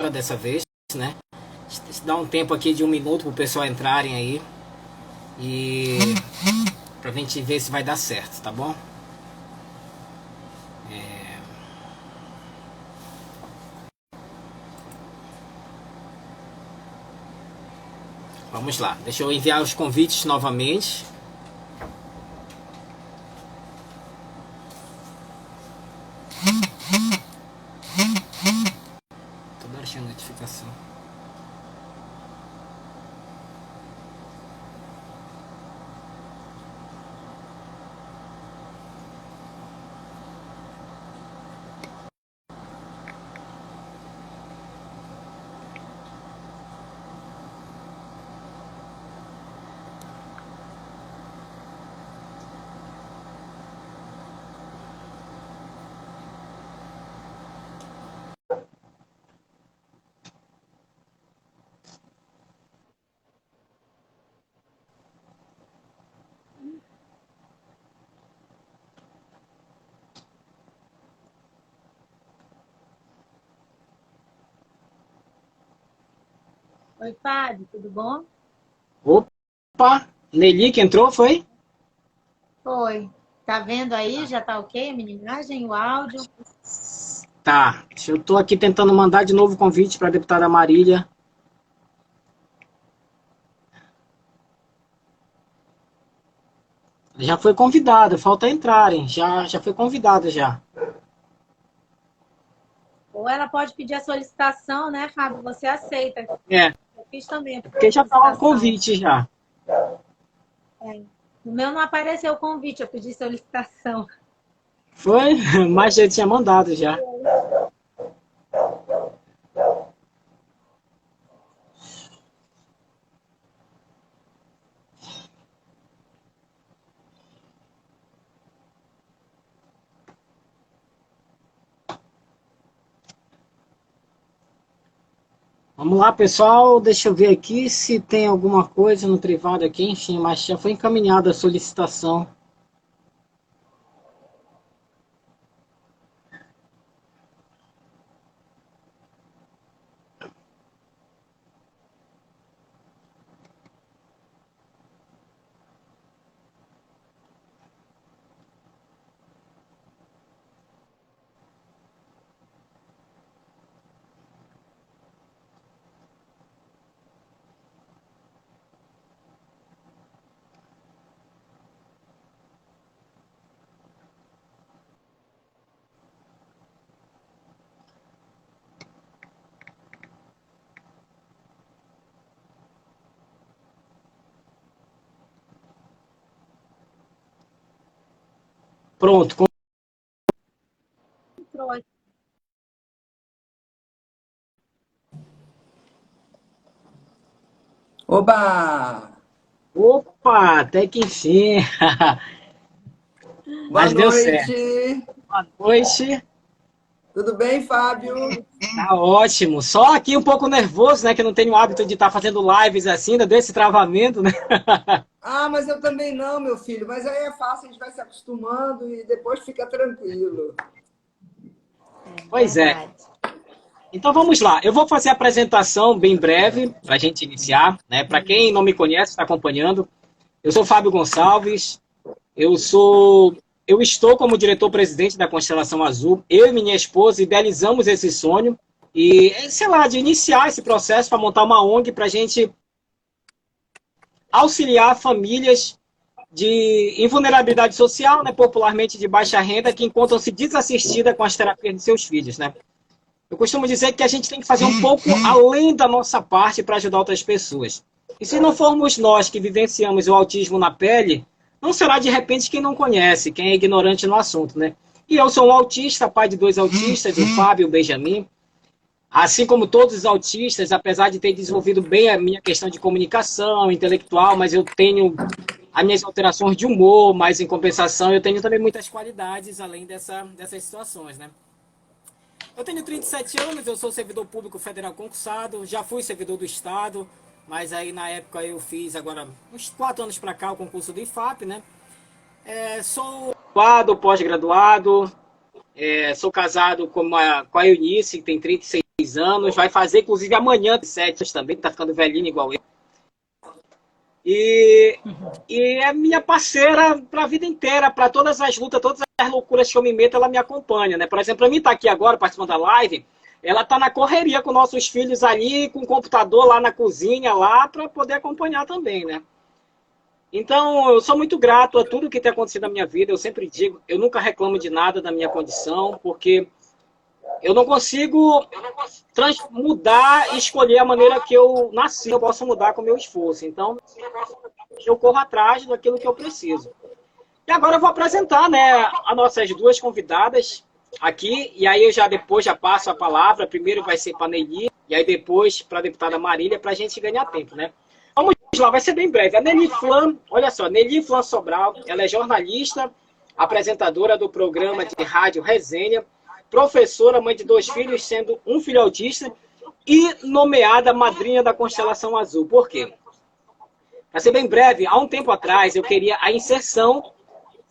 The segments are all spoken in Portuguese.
vaga dessa vez, né? Dá um tempo aqui de 1 minuto para o pessoal entrarem aí e pra gente ver se vai dar certo, tá bom? Vamos lá, deixa eu enviar os convites novamente. Toda hora chega notificação. Oi, Fábio, tudo bom? Opa, Nelly que entrou, foi? Oi. Tá vendo aí? Já tá ok a minha imagem, o áudio? Tá, eu tô aqui tentando mandar de novo o convite para a deputada Marília. Já foi convidada, falta entrarem. Já foi convidada já. Ou ela pode pedir a solicitação, né, Fábio? Você aceita. É, Eu fiz também a porque já tá o solicitação. convite já. É. No meu não apareceu o convite, eu pedi solicitação. Foi, mas já tinha mandado já. Vamos lá, pessoal. Deixa eu ver aqui se tem alguma coisa no privado aqui. Enfim, mas já foi encaminhada a solicitação. Pronto. Entrou aqui. Oba! Opa, até que enfim. Boa Mas deu certo. noite! Boa noite. Tudo bem, Fábio? Tá ótimo. Só aqui um pouco nervoso, né? Que eu não tenho o hábito de estar fazendo lives assim, ainda desse travamento, né? Ah, mas eu também não, meu filho. Mas aí é fácil, a gente vai se acostumando e depois fica tranquilo. Pois é. Verdade. Então vamos lá. Eu vou fazer a apresentação bem breve para a gente iniciar, né? Para quem não me conhece, está acompanhando. Eu sou Fábio Gonçalves. Eu sou, eu estou como diretor-presidente da Constelação Azul. Eu e minha esposa idealizamos esse sonho e, sei lá, de iniciar esse processo para montar uma ONG para a gente auxiliar famílias em vulnerabilidade social, né, popularmente de baixa renda, que encontram-se desassistidas com as terapias de seus filhos, né? Eu costumo dizer que a gente tem que fazer um pouco além da nossa parte para ajudar outras pessoas. E se não formos nós que vivenciamos o autismo na pele, não será de repente quem não conhece, quem é ignorante no assunto, né? E eu sou um autista, pai de 2 autistas, o Fábio e o Benjamin. Assim como todos os autistas, apesar de ter desenvolvido bem a minha questão de comunicação intelectual, mas eu tenho as minhas alterações de humor, mas em compensação eu tenho também muitas qualidades além dessas situações, né? Eu tenho 37 anos, eu sou servidor público federal concursado, já fui servidor do Estado, mas aí na época eu fiz agora uns 4 anos para cá o concurso do IFAP, né? Sou graduado, pós-graduado, sou casado com a Eunice, que tem 36 anos, vai fazer, inclusive, amanhã, 7 anos também, que tá ficando velhinho igual eu. E é minha parceira para a vida inteira, para todas as lutas, todas as loucuras que eu me meto, ela me acompanha, né? Por exemplo, para mim estar aqui agora, participando da live, ela tá na correria com nossos filhos ali, com o computador lá na cozinha, lá, para poder acompanhar também, né? Então, eu sou muito grato a tudo que tem acontecido na minha vida. Eu sempre digo, eu nunca reclamo de nada da minha condição, porque eu não consigo mudar e escolher a maneira que eu nasci. Eu posso mudar com o meu esforço. Então, eu corro atrás daquilo que eu preciso. E agora eu vou apresentar, né, as nossas duas convidadas aqui. E aí eu depois já passo a palavra. Primeiro vai ser para a Nelly, e aí depois para a deputada Marília, para a gente ganhar tempo, né? Vamos lá, vai ser bem breve. A Nelly Flan, olha só, Nelly Flan Sobral, ela é jornalista, apresentadora do programa de rádio Resenha, professora, mãe de 2 filhos, sendo um filho autista, e nomeada madrinha da Constelação Azul. Por quê? Para ser bem breve, há um tempo atrás eu queria a inserção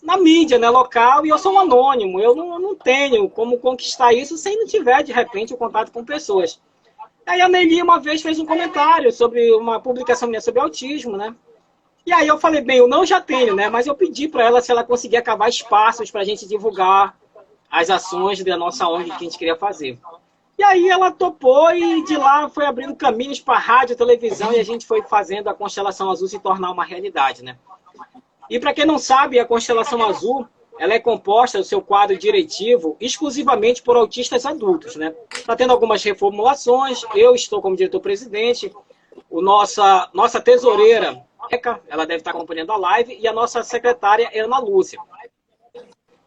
na mídia, né, local, e eu sou um anônimo, eu não tenho como conquistar isso se não tiver, de repente, o contato com pessoas. Aí a Nelly uma vez fez um comentário sobre uma publicação minha sobre autismo, né? E aí eu falei, bem, eu não já tenho, né? Mas eu pedi para ela se ela conseguia cavar espaços para a gente divulgar as ações da nossa ONG que a gente queria fazer. E aí ela topou e de lá foi abrindo caminhos para rádio, televisão, e a gente foi fazendo a Constelação Azul se tornar uma realidade, né? E para quem não sabe, a Constelação Azul, ela é composta, o seu quadro diretivo, exclusivamente por autistas adultos, né? Está tendo algumas reformulações, eu estou como diretor-presidente, nossa tesoureira, ela deve estar acompanhando a live, e a nossa secretária, Ana Lúcia.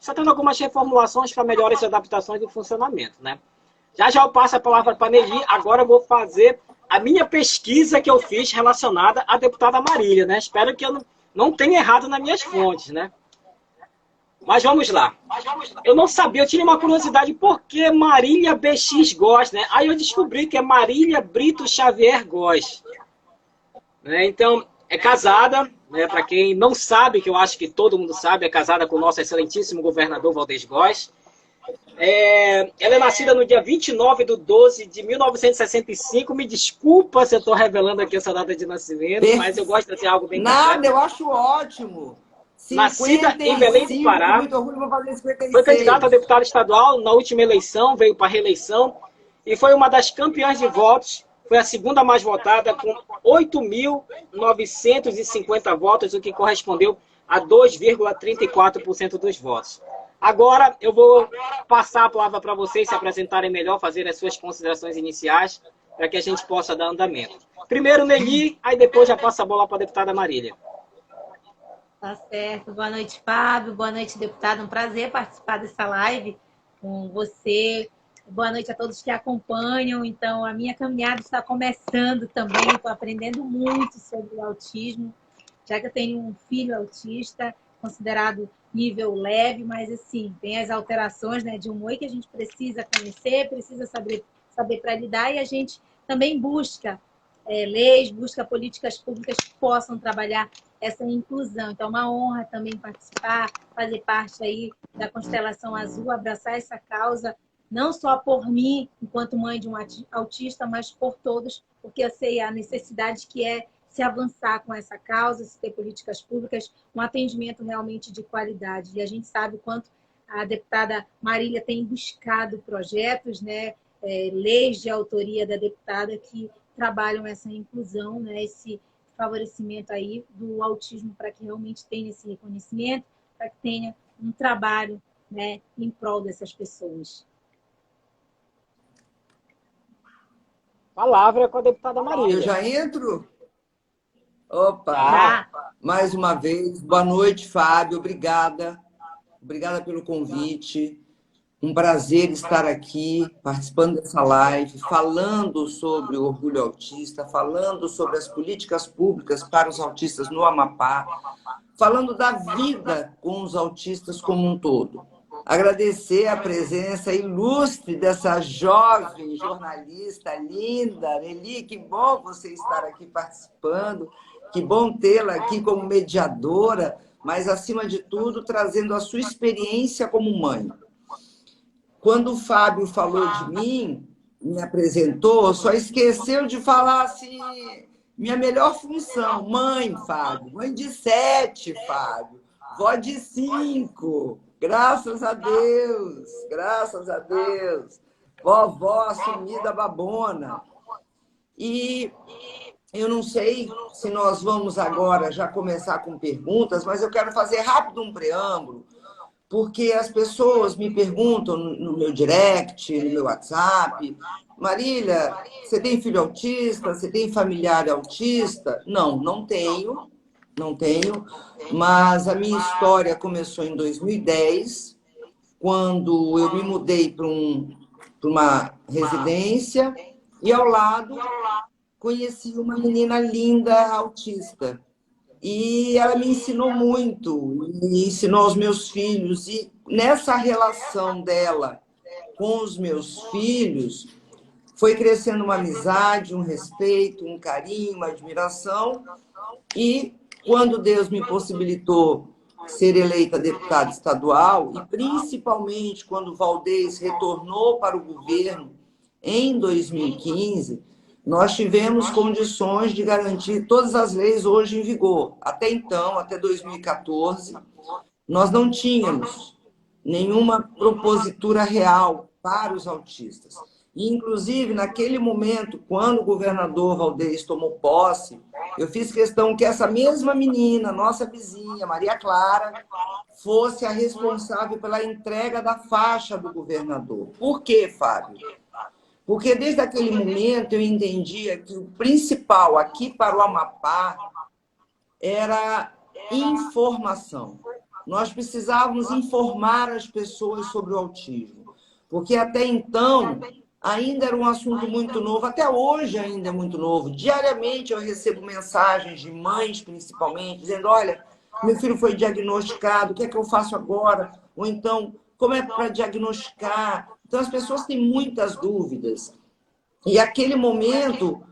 Está tendo algumas reformulações para melhores adaptações do funcionamento, né? Já eu passo a palavra para a Nelly, agora eu vou fazer a minha pesquisa que eu fiz relacionada à deputada Marília, né? Espero que eu não tenha errado nas minhas fontes, né? Mas vamos lá. Eu não sabia, eu tinha uma curiosidade, por que Marília BX Góes, né? Aí eu descobri que é Marília Brito Xavier Góes. Né? Então, é casada, né? Para quem não sabe, que eu acho que todo mundo sabe, é casada com o nosso excelentíssimo governador Valdez Góes. Ela é nascida no dia 29/12/1965. Me desculpa se eu estou revelando aqui essa data de nascimento, mas eu gosto de ter algo bem Nada, completo. eu acho ótimo. Nascida em Belém do Pará, foi candidata a deputada estadual na última eleição, veio para a reeleição e foi uma das campeãs de votos. Foi a segunda mais votada, com 8.950 votos, o que correspondeu a 2,34% dos votos. Agora eu vou passar a palavra para vocês se apresentarem melhor, fazer as suas considerações iniciais, para que a gente possa dar andamento. Primeiro Nelly, aí depois já passa a bola para a deputada Marília. Tá certo. Boa noite, Fábio. Boa noite, deputado. Um prazer participar dessa live com você. Boa noite a todos que acompanham. Então, a minha caminhada está começando também. Estou aprendendo muito sobre o autismo, já que eu tenho um filho autista, considerado nível leve, mas assim, tem as alterações, né, de humor que a gente precisa conhecer, precisa saber para lidar, e a gente também busca leis, busca políticas públicas que possam trabalhar essa inclusão. Então, é uma honra também participar, fazer parte aí da Constelação Azul, abraçar essa causa, não só por mim, enquanto mãe de um autista, mas por todos, porque eu sei a necessidade que é se avançar com essa causa, se ter políticas públicas, um atendimento realmente de qualidade. E a gente sabe o quanto a deputada Marília tem buscado projetos, né, leis de autoria da deputada que trabalham essa inclusão, né, esse favorecimento aí do autismo, para que realmente tenha esse reconhecimento, para que tenha um trabalho, né, em prol dessas pessoas. Palavra com a deputada Marília. Eu já entro? Opa! Mais uma vez, boa noite, Fábio. Obrigada. Obrigada pelo convite. Um prazer estar aqui, participando dessa live, falando sobre o orgulho autista, falando sobre as políticas públicas para os autistas no Amapá, falando da vida com os autistas como um todo. Agradecer a presença ilustre dessa jovem jornalista linda, Nelly, que bom você estar aqui participando, que bom tê-la aqui como mediadora, mas, acima de tudo, trazendo a sua experiência como mãe. Quando o Fábio falou de mim, me apresentou, só esqueceu de falar assim, minha melhor função, mãe, Fábio, mãe de 7, Fábio, vó de 5, graças a Deus, graças a Deus, vovó assumida babona. E eu não sei se nós vamos agora já começar com perguntas, mas eu quero fazer rápido um preâmbulo, porque as pessoas me perguntam no meu direct, no meu WhatsApp, Marília, você tem filho autista? Você tem familiar autista? Não, não tenho, não tenho, mas a minha história começou em 2010, quando eu me mudei para uma residência e ao lado conheci uma menina linda autista. E ela me ensinou muito, me ensinou aos meus filhos. E nessa relação dela com os meus filhos, foi crescendo uma amizade, um respeito, um carinho, uma admiração. E quando Deus me possibilitou ser eleita deputada estadual, e principalmente quando Valdez retornou para o governo em 2015, nós tivemos condições de garantir todas as leis hoje em vigor. Até então, até 2014, nós não tínhamos nenhuma propositura real para os autistas. E, inclusive, naquele momento, quando o governador Valdez tomou posse, eu fiz questão que essa mesma menina, nossa vizinha, Maria Clara, fosse a responsável pela entrega da faixa do governador. Por quê, Fábio? Porque desde aquele momento eu entendia que o principal aqui para o Amapá era informação. Nós precisávamos informar as pessoas sobre o autismo, porque até então ainda era um assunto muito novo, até hoje ainda é muito novo. Diariamente eu recebo mensagens de mães, principalmente, dizendo, olha, meu filho foi diagnosticado, o que é que eu faço agora? Ou então, como é para diagnosticar? Então, as pessoas têm muitas dúvidas. E aquele momento,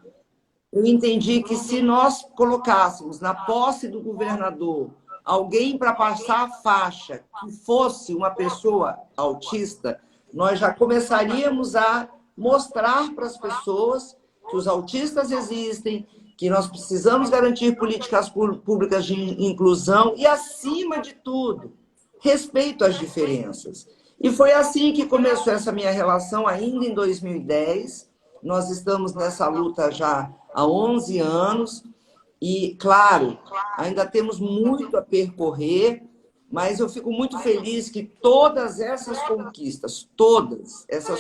eu entendi que se nós colocássemos na posse do governador alguém para passar a faixa que fosse uma pessoa autista, nós já começaríamos a mostrar para as pessoas que os autistas existem, que nós precisamos garantir políticas públicas de inclusão e, acima de tudo, respeito às diferenças. E foi assim que começou essa minha relação ainda em 2010. Nós estamos nessa luta já há 11 anos e, claro, ainda temos muito a percorrer, mas eu fico muito feliz que todas essas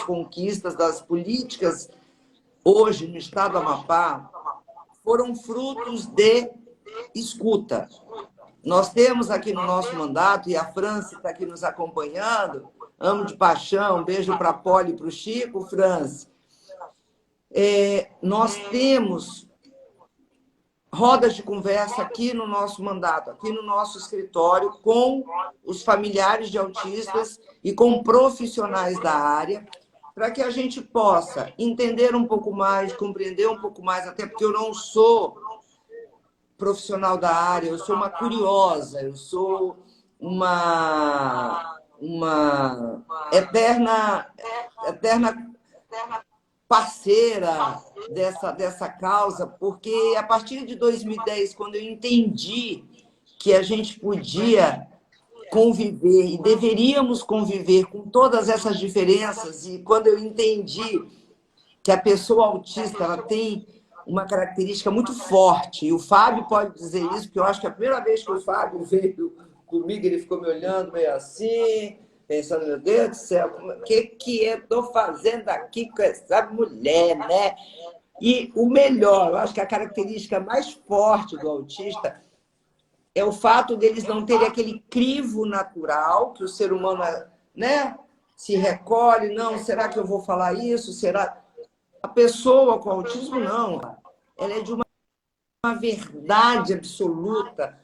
conquistas das políticas hoje no estado do Amapá foram frutos de escuta. Nós temos aqui no nosso mandato, e a Franci está aqui nos acompanhando, amo de paixão, um beijo para a Poli e para o Chico, Franci. Nós temos rodas de conversa aqui no nosso mandato, aqui no nosso escritório, com os familiares de autistas e com profissionais da área, para que a gente possa entender um pouco mais, compreender um pouco mais, até porque eu não sou profissional da área, eu sou uma curiosa, eu sou uma eterna parceira dessa causa, porque a partir de 2010, quando eu entendi que a gente podia conviver e deveríamos conviver com todas essas diferenças, e quando eu entendi que a pessoa autista ela tem uma característica muito forte, e o Fábio pode dizer isso, porque eu acho que a primeira vez que o Fábio veio comigo, ele ficou me olhando meio assim, pensando, meu Deus do céu, o que eu estou fazendo aqui com essa mulher, né? E o melhor, eu acho que a característica mais forte do autista é o fato deles não terem aquele crivo natural que o ser humano, né, se recolhe, não, será que eu vou falar isso? Será? A pessoa com autismo, não. Ela é de uma verdade absoluta.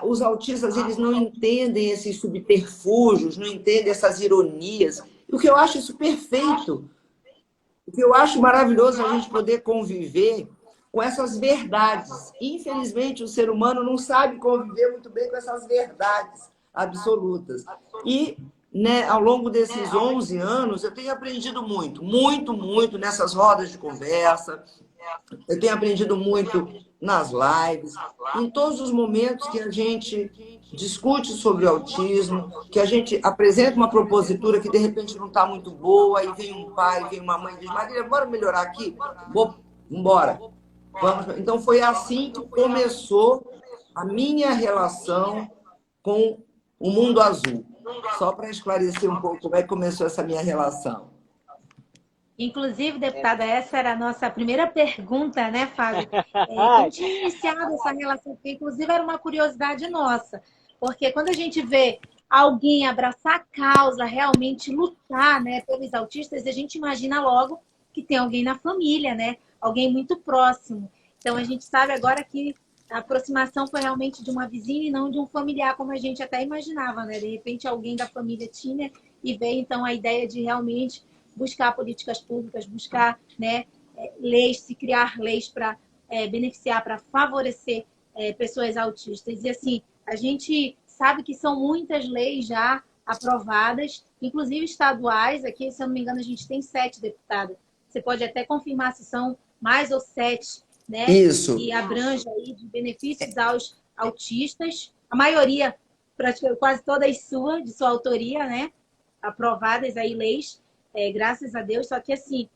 Os autistas, eles não entendem esses subterfúgios, não entendem essas ironias. O que eu acho isso perfeito. O que eu acho maravilhoso é a gente poder conviver com essas verdades. Infelizmente, o ser humano não sabe conviver muito bem com essas verdades absolutas. E né, ao longo desses 11 anos, eu tenho aprendido muito, muito, muito nessas rodas de conversa. Eu tenho aprendido muito nas lives, em todos os momentos que a gente discute sobre o autismo, que a gente apresenta uma propositura que de repente não está muito boa, e vem um pai, vem uma mãe e diz: Marília, bora melhorar aqui? Vamos embora. Vamos. Então foi assim que começou a minha relação com o Mundo Azul. Só para esclarecer um pouco como é que começou essa minha relação. Inclusive, deputada, essa era a nossa primeira pergunta, né, Fábio? Como tinha iniciado essa relação? Porque, inclusive, era uma curiosidade nossa. Porque quando a gente vê alguém abraçar a causa, realmente lutar, né, pelos autistas, a gente imagina logo que tem alguém na família, né? Alguém muito próximo. Então, a gente sabe agora que a aproximação foi realmente de uma vizinha e não de um familiar, como a gente até imaginava, né? De repente, alguém da família tinha e veio, então, a ideia de realmente buscar políticas públicas, buscar, né, leis, se criar leis para beneficiar, para favorecer pessoas autistas. E assim, a gente sabe que são muitas leis já aprovadas, inclusive estaduais. Aqui, se eu não me engano, a gente tem 7 deputadas. Você pode até confirmar se são mais ou 7, né? Isso. Que abrange aí de benefícios aos autistas. A maioria, praticamente quase todas sua, de sua autoria, né? Aprovadas aí leis. Graças a Deus, só que assim,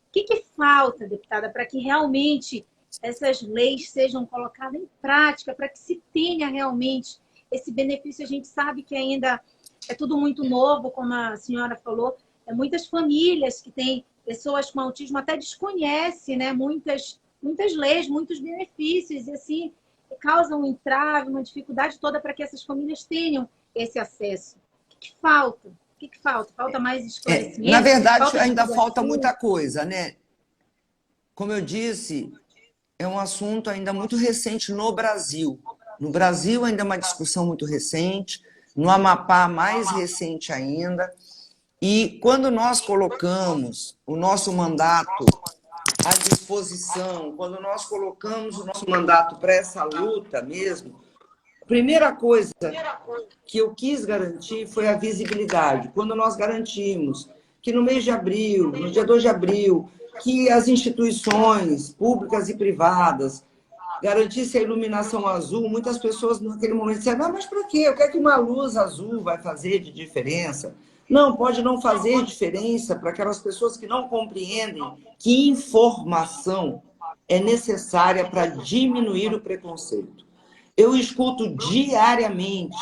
o que falta, deputada, para que realmente essas leis sejam colocadas em prática, para que se tenha realmente esse benefício? A gente sabe que ainda é tudo muito novo, como a senhora falou, muitas famílias que têm pessoas com autismo até desconhecem, né, muitas leis, muitos benefícios, e assim, causam um entrave, uma dificuldade toda para que essas famílias tenham esse acesso. O que falta? O que falta? Falta mais esclarecimento? Na verdade, falta ainda falta muita coisa, né? Como eu disse, é um assunto ainda muito recente no Brasil. No Brasil ainda é uma discussão muito recente, no Amapá mais recente ainda. E quando nós colocamos o nosso mandato à disposição, quando nós colocamos o nosso mandato para essa luta mesmo, a primeira coisa que eu quis garantir foi a visibilidade. Quando nós garantimos que no mês de abril, no dia 2 de abril, que as instituições públicas e privadas garantissem a iluminação azul, muitas pessoas naquele momento disseram: não, mas para quê? O que é que uma luz azul vai fazer de diferença? Não, pode não fazer diferença para aquelas pessoas que não compreendem que informação é necessária para diminuir o preconceito. Eu escuto diariamente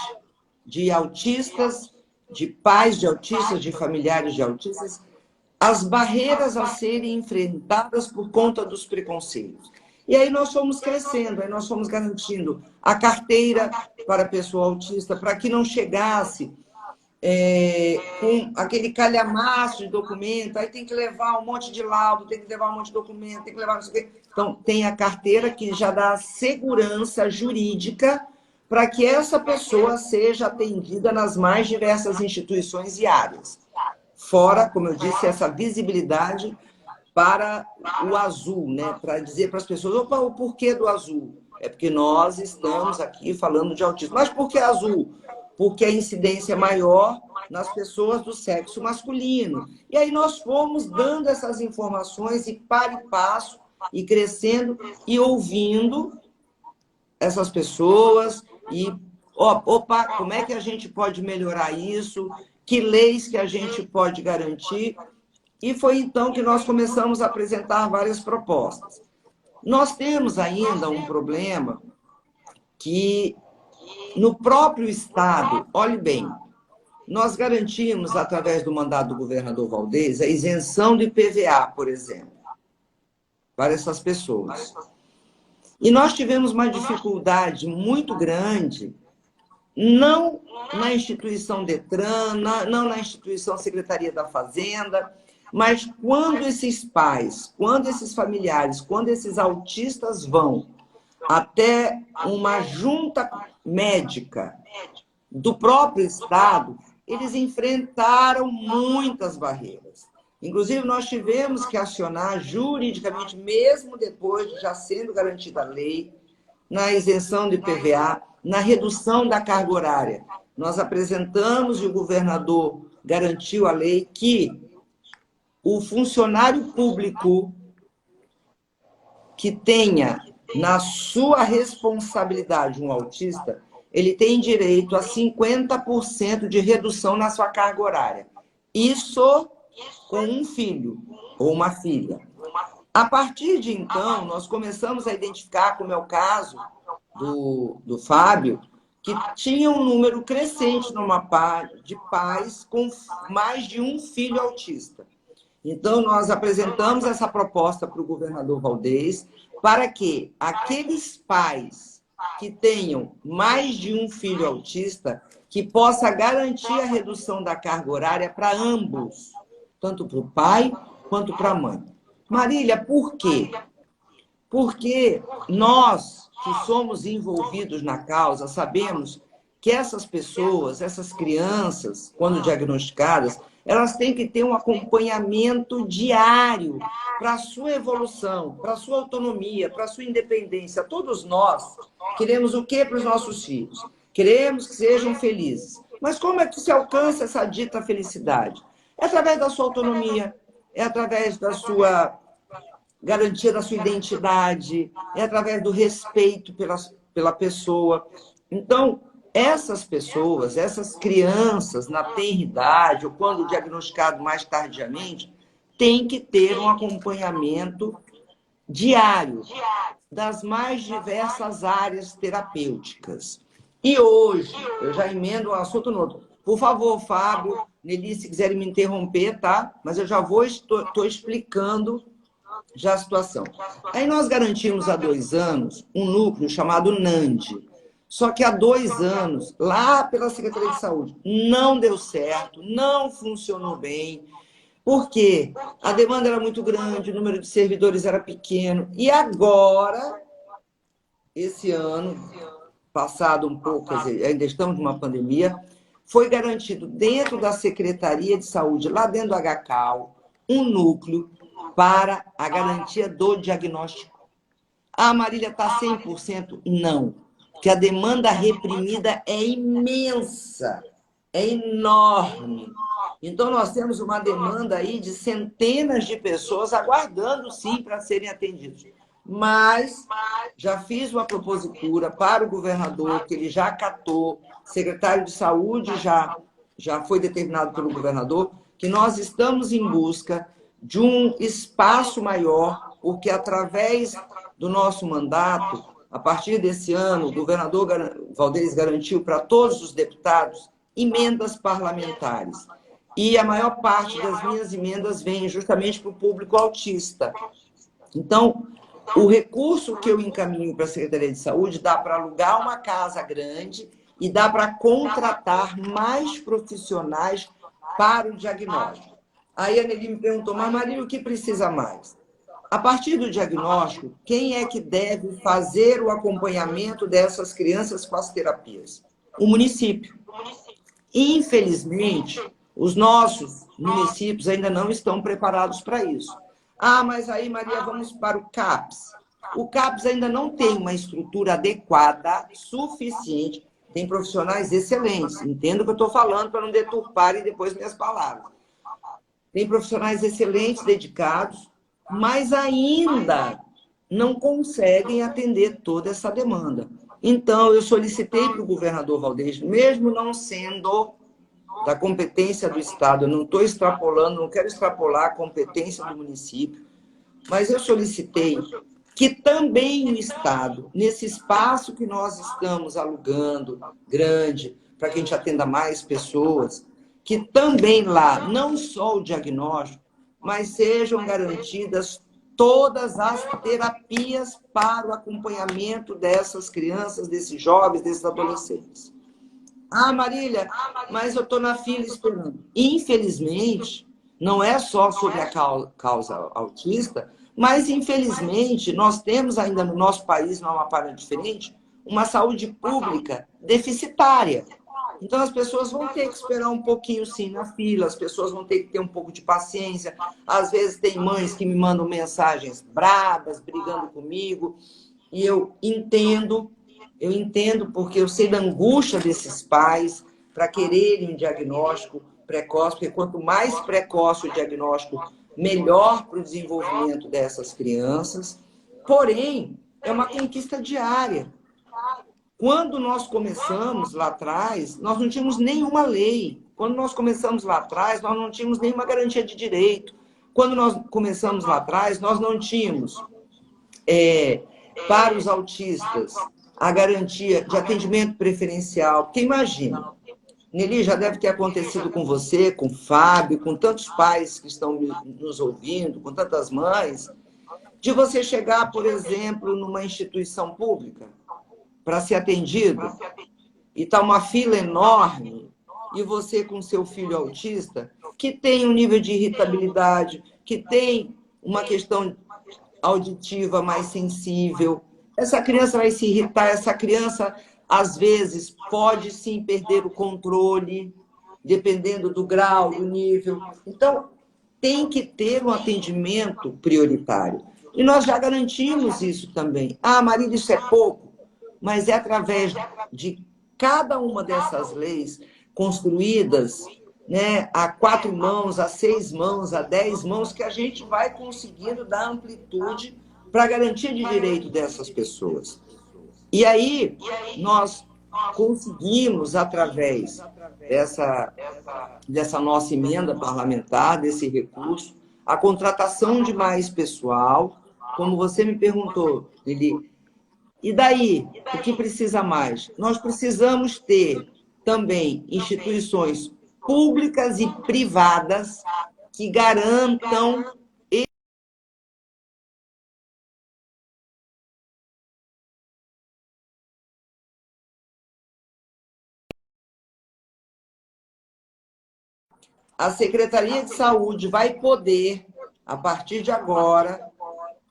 de autistas, de pais de autistas, de familiares de autistas, as barreiras a serem enfrentadas por conta dos preconceitos. E aí nós fomos crescendo, aí nós fomos garantindo a carteira para a pessoa autista, para que não chegasse com aquele calhamaço de documento, aí tem que levar um monte de laudo, tem que levar um monte de documento, tem que levar não sei o quê. Então, tem a carteira que já dá segurança jurídica para que essa pessoa seja atendida nas mais diversas instituições e áreas. Fora, como eu disse, essa visibilidade para o azul, né? Para dizer para as pessoas: opa, o porquê do azul? É porque nós estamos aqui falando de autismo. Mas por que azul? Porque a incidência é maior nas pessoas do sexo masculino. E aí nós fomos dando essas informações e passo, e crescendo e ouvindo essas pessoas e, opa, como é que a gente pode melhorar isso? Que leis que a gente pode garantir? E foi então que nós começamos a apresentar várias propostas. Nós temos ainda um problema que, no próprio Estado, olhe bem, nós garantimos, através do mandato do governador Valdez, a isenção de IPVA, por exemplo, para essas pessoas. E nós tivemos uma dificuldade muito grande, não na instituição Detran, não na instituição Secretaria da Fazenda, mas quando esses pais, quando esses familiares, quando esses autistas vão até uma junta médica do próprio Estado, eles enfrentaram muitas barreiras. Inclusive, nós tivemos que acionar juridicamente, mesmo depois de já sendo garantida a lei, na isenção de IPVA, na redução da carga horária. nós apresentamos e o governador garantiu a lei que o funcionário público que tenha na sua responsabilidade um autista, ele tem direito a 50% de redução na sua carga horária. Isso com um filho ou uma filha. A partir de então, nós começamos a identificar, como é o caso do Fábio, que tinha um número crescente de pais com mais de um filho autista. Então, nós apresentamos essa proposta para o governador Valdez, para que aqueles pais que tenham mais de um filho autista, que possa garantir a redução da carga horária para ambos, tanto para o pai quanto para a mãe. Marília, por quê? Porque nós que somos envolvidos na causa sabemos que essas pessoas, essas crianças, quando diagnosticadas, elas têm que ter um acompanhamento diário para a sua evolução, para a sua autonomia, para a sua independência. Todos nós queremos o quê para os nossos filhos? Queremos que sejam felizes. Mas como é que se alcança essa dita felicidade? É através da sua autonomia, é através da sua garantia da sua identidade, é através do respeito pela pessoa. Então, essas pessoas, essas crianças na tenridade, ou quando diagnosticado mais tardiamente, têm que ter um acompanhamento diário das mais diversas áreas terapêuticas. E hoje, eu já emendo um assunto no outro. Por favor, Fábio, Nelly, se quiserem me interromper, tá? Mas eu já estou explicando já a situação. Aí nós garantimos há 2 anos um núcleo chamado NAND. Só que há 2 anos, lá pela Secretaria de Saúde, não deu certo, não funcionou bem, porque a demanda era muito grande, o número de servidores era pequeno. E agora, esse ano, passado um pouco, quer dizer, ainda estamos numa pandemia, foi garantido dentro da Secretaria de Saúde, lá dentro do HCAL, um núcleo para a garantia do diagnóstico. A Marília está 100%? Não. Porque a demanda reprimida é imensa, é enorme. Então, nós temos uma demanda aí de centenas de pessoas aguardando, sim, para serem atendidos. Mas já fiz uma propositura para o governador, que ele já acatou, secretário de Saúde já foi determinado pelo governador, que nós estamos em busca de um espaço maior, porque através do nosso mandato, a partir desse ano, o governador Valdez garantiu para todos os deputados emendas parlamentares. E a maior parte das minhas emendas vem justamente para o público autista. Então, o recurso que eu encaminho para a Secretaria de Saúde dá para alugar uma casa grande e dá para contratar mais profissionais para o diagnóstico. Aí a Nelly me perguntou, mas Marília, o que precisa mais? A partir do diagnóstico, quem é que deve fazer o acompanhamento dessas crianças com as terapias? O município. Infelizmente, os nossos municípios ainda não estão preparados para isso. Ah, mas aí, Maria, vamos para o CAPS. O CAPS ainda não tem uma estrutura adequada, suficiente. Tem profissionais excelentes. Entendo o que eu estou falando para não deturparem depois minhas palavras. Tem profissionais excelentes, dedicados, mas ainda não conseguem atender toda essa demanda. Então, eu solicitei para o governador Valdez, mesmo não sendo da competência do Estado, eu não estou extrapolando, não quero extrapolar a competência do município, mas eu solicitei que também o Estado, nesse espaço que nós estamos alugando, grande, para que a gente atenda mais pessoas, que também lá, não só o diagnóstico, mas sejam garantidas todas as terapias para o acompanhamento dessas crianças, desses jovens, desses adolescentes. Ah, Marília, mas eu estou na fila esperando. Infelizmente, não é só sobre a causa autista, mas, infelizmente, nós temos ainda no nosso país, não é uma parada diferente, uma saúde pública deficitária. Então, as pessoas vão ter que esperar um pouquinho, sim, na fila, as pessoas vão ter que ter um pouco de paciência. Às vezes, tem mães que me mandam mensagens bravas, brigando comigo, e eu entendo porque eu sei da angústia desses pais, para quererem um diagnóstico precoce, porque quanto mais precoce o diagnóstico, melhor para o desenvolvimento dessas crianças. Porém, é uma conquista diária. Quando nós começamos lá atrás, nós não tínhamos nenhuma lei. Quando nós começamos lá atrás, nós não tínhamos nenhuma garantia de direito. Quando nós começamos lá atrás, nós não tínhamos, para os autistas, a garantia de atendimento preferencial. Porque imagina, Nelly, já deve ter acontecido com você, com o Fábio, com tantos pais que estão nos ouvindo, com tantas mães, de você chegar, por exemplo, numa instituição pública para ser atendido e está uma fila enorme e você com seu filho autista, que tem um nível de irritabilidade, que tem uma questão auditiva mais sensível, essa criança vai se irritar, essa criança, às vezes, pode sim perder o controle, dependendo do grau, do nível. Então, tem que ter um atendimento prioritário. E nós já garantimos isso também. Ah, Marília, isso é pouco. Mas é através de cada uma dessas leis construídas, né, a 4 mãos, a 6 mãos, a 10 mãos, que a gente vai conseguindo dar amplitude para a garantia de direito dessas pessoas. E aí, nós conseguimos, através dessa nossa emenda parlamentar, desse recurso, a contratação de mais pessoal, como você me perguntou, Lili. E daí, o que precisa mais? Nós precisamos ter também instituições públicas e privadas que garantam a Secretaria de Saúde vai poder, a partir de agora,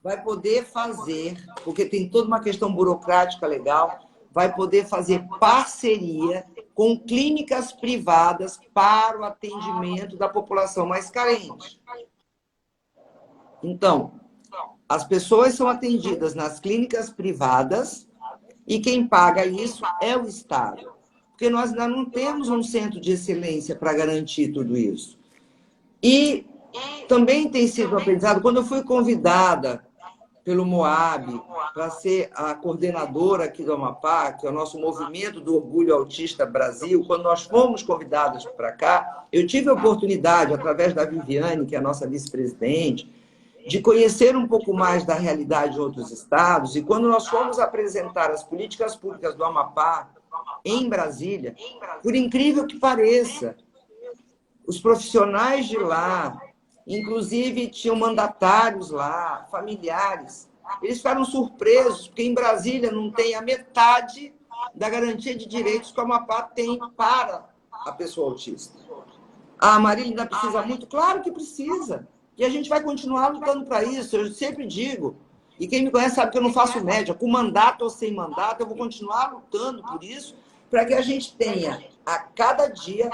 vai poder fazer, porque tem toda uma questão burocrática legal, vai poder fazer parceria com clínicas privadas para o atendimento da população mais carente. Então, as pessoas são atendidas nas clínicas privadas e quem paga isso é o Estado. Porque nós ainda não temos um centro de excelência para garantir tudo isso. E também tem sido aprendizado, quando eu fui convidada pelo Moab para ser a coordenadora aqui do Amapá, que é o nosso movimento do Orgulho Autista Brasil, quando nós fomos convidados para cá, eu tive a oportunidade, através da Viviane, que é a nossa vice-presidente, de conhecer um pouco mais da realidade de outros estados, e quando nós fomos apresentar as políticas públicas do Amapá em Brasília, por incrível que pareça, os profissionais de lá, inclusive tinham mandatários lá, familiares, eles ficaram surpresos, porque em Brasília não tem a metade da garantia de direitos que o Amapá tem para a pessoa autista. A Marília ainda precisa muito? Claro que precisa. E a gente vai continuar lutando para isso. Eu sempre digo, e quem me conhece sabe que eu não faço média, com mandato ou sem mandato, eu vou continuar lutando por isso, para que a gente tenha, a cada dia,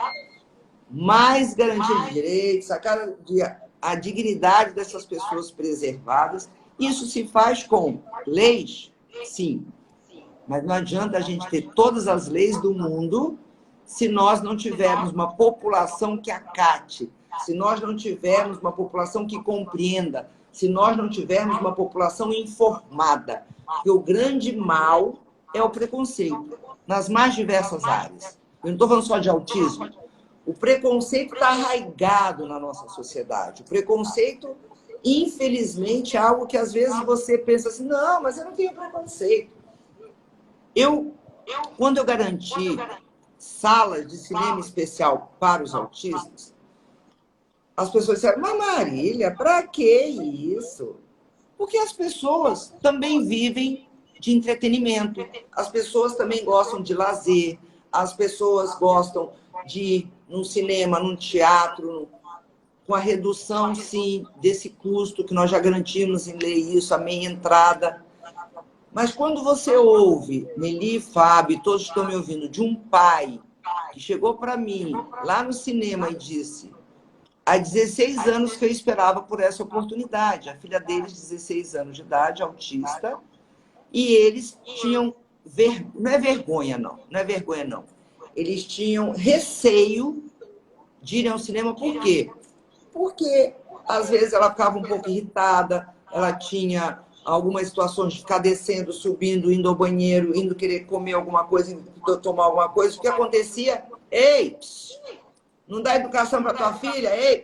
mais garantia de direitos, a cada dia, a dignidade dessas pessoas preservadas. Isso se faz com leis? Sim. Mas não adianta a gente ter todas as leis do mundo se nós não tivermos uma população que acate, se nós não tivermos uma população que compreenda, se nós não tivermos uma população informada. Porque o grande mal é o preconceito, nas mais diversas áreas. Eu não estou falando só de autismo. O preconceito está arraigado na nossa sociedade. O preconceito, infelizmente, é algo que às vezes você pensa assim, não, mas eu não tenho preconceito. Quando eu garanti salas de cinema especial para os autistas, as pessoas disseram, mas Marília, para que isso? Porque as pessoas também vivem de entretenimento, as pessoas também gostam de lazer, as pessoas gostam de ir num cinema, num teatro, com a redução, sim, desse custo que nós já garantimos em lei isso, a meia entrada. Mas quando você ouve, Nelly, Fábio, todos estão me ouvindo, de um pai que chegou para mim lá no cinema e disse, há 16 anos que eu esperava por essa oportunidade, a filha deles, 16 anos de idade, autista, e eles tinham, não é vergonha não, eles tinham receio de ir ao cinema. Por quê? Porque, às vezes, ela ficava um pouco irritada, ela tinha algumas situações de ficar descendo, subindo, indo ao banheiro, indo querer comer alguma coisa, tomar alguma coisa. O que acontecia? Ei, não dá educação para tua filha? Ei,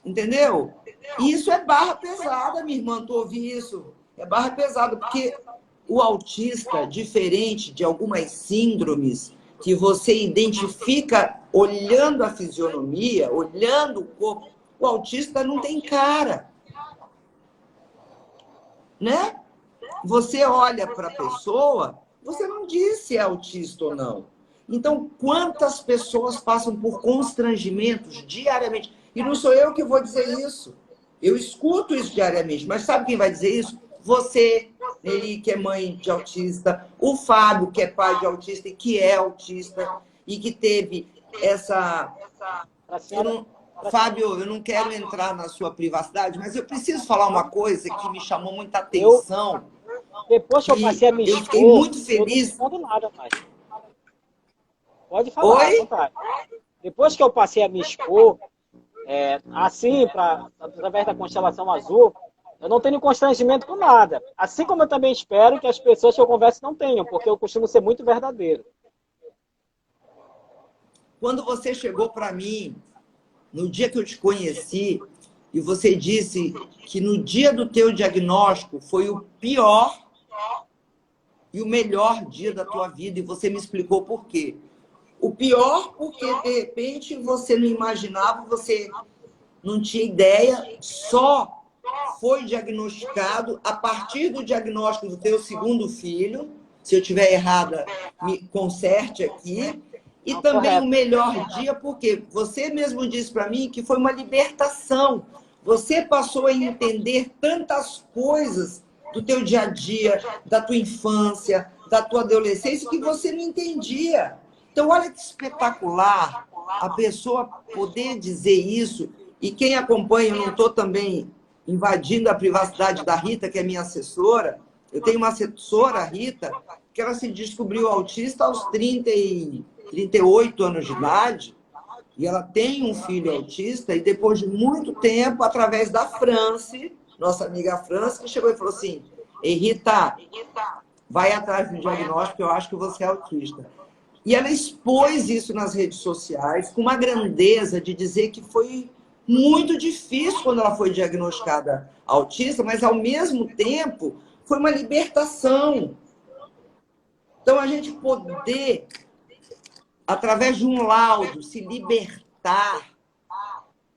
entendeu? E isso é barra pesada, minha irmã, tu ouvi isso? É barra pesada, porque o autista, diferente de algumas síndromes que você identifica olhando a fisionomia, olhando o corpo, o autista não tem cara, né? Você olha para a pessoa, você não diz se é autista ou não. Então, quantas pessoas passam por constrangimentos diariamente? E não sou eu que vou dizer isso. Eu escuto isso diariamente, mas sabe quem vai dizer isso? Você, ele que é mãe de autista, o Fábio, que é pai de autista e que é autista, e que teve essa... Fábio, eu não quero entrar na sua privacidade, mas eu preciso falar uma coisa que me chamou muita atenção. Depois que eu passei a me expor, eu fiquei muito feliz. Eu não respondo nada mais. Pode falar, Oi? vontade. Depois que eu passei a me expor, assim, através da constelação azul, eu não tenho constrangimento com nada. Assim como eu também espero que as pessoas que eu converso não tenham, porque eu costumo ser muito verdadeiro. Quando você chegou para mim, no dia que eu te conheci, e você disse que no dia do teu diagnóstico foi o pior e o melhor dia da tua vida, e você me explicou por quê. O pior porque, de repente, você não imaginava, você não tinha ideia, só foi diagnosticado a partir do diagnóstico do teu segundo filho. Se eu estiver errada, me conserte aqui. E também o melhor dia, porque você mesmo disse para mim que foi uma libertação. Você passou a entender tantas coisas do teu dia a dia, da tua infância, da tua adolescência, que você não entendia. Então, olha que espetacular a pessoa poder dizer isso. E quem acompanha, eu não estou também invadindo a privacidade da Rita, que é minha assessora. Eu tenho uma assessora, Rita, que ela se descobriu autista aos 38 anos de idade, e ela tem um filho autista, e depois de muito tempo, através da France, nossa amiga France, que chegou e falou assim: Ei, Rita, vai atrás do diagnóstico, eu acho que você é autista. E ela expôs isso nas redes sociais, com uma grandeza de dizer que foi muito difícil quando ela foi diagnosticada autista, mas, ao mesmo tempo, foi uma libertação. Então, a gente poder, através de um laudo, se libertar.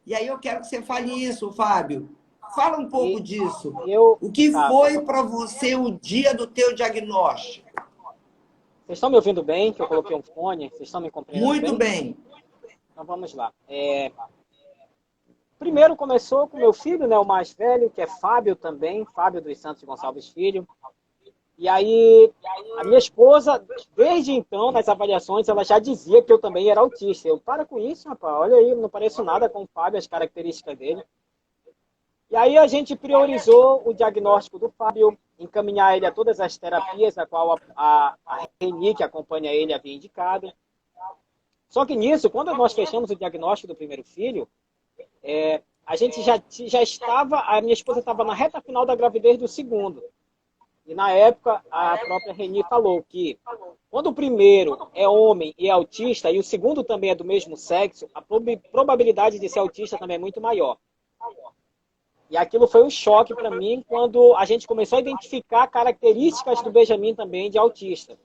E aí eu quero que você fale isso, Fábio. Fala um pouco disso. O que foi para você o dia do teu diagnóstico? Vocês estão me ouvindo bem? Que eu coloquei um fone? Vocês estão me compreendendo muito bem? Então vamos lá. Primeiro começou com meu filho, né, o mais velho, que é Fábio também, Fábio dos Santos Gonçalves Filho. E aí, a minha esposa, desde então, nas avaliações, ela já dizia que eu também era autista. Eu, para com isso, rapaz, olha aí, não pareço nada com o Fábio, as características dele. E aí a gente priorizou o diagnóstico do Fábio, encaminhar ele a todas as terapias, a qual a Reni, que acompanha ele, havia indicado. Só que nisso, quando nós fechamos o diagnóstico do primeiro filho, a gente já estava, a minha esposa estava na reta final da gravidez do segundo. E na época, a própria Reni falou que quando o primeiro é homem e é autista, e o segundo também é do mesmo sexo, a probabilidade de ser autista também é muito maior. E aquilo foi um choque para mim quando a gente começou a identificar características do Benjamin também de autista.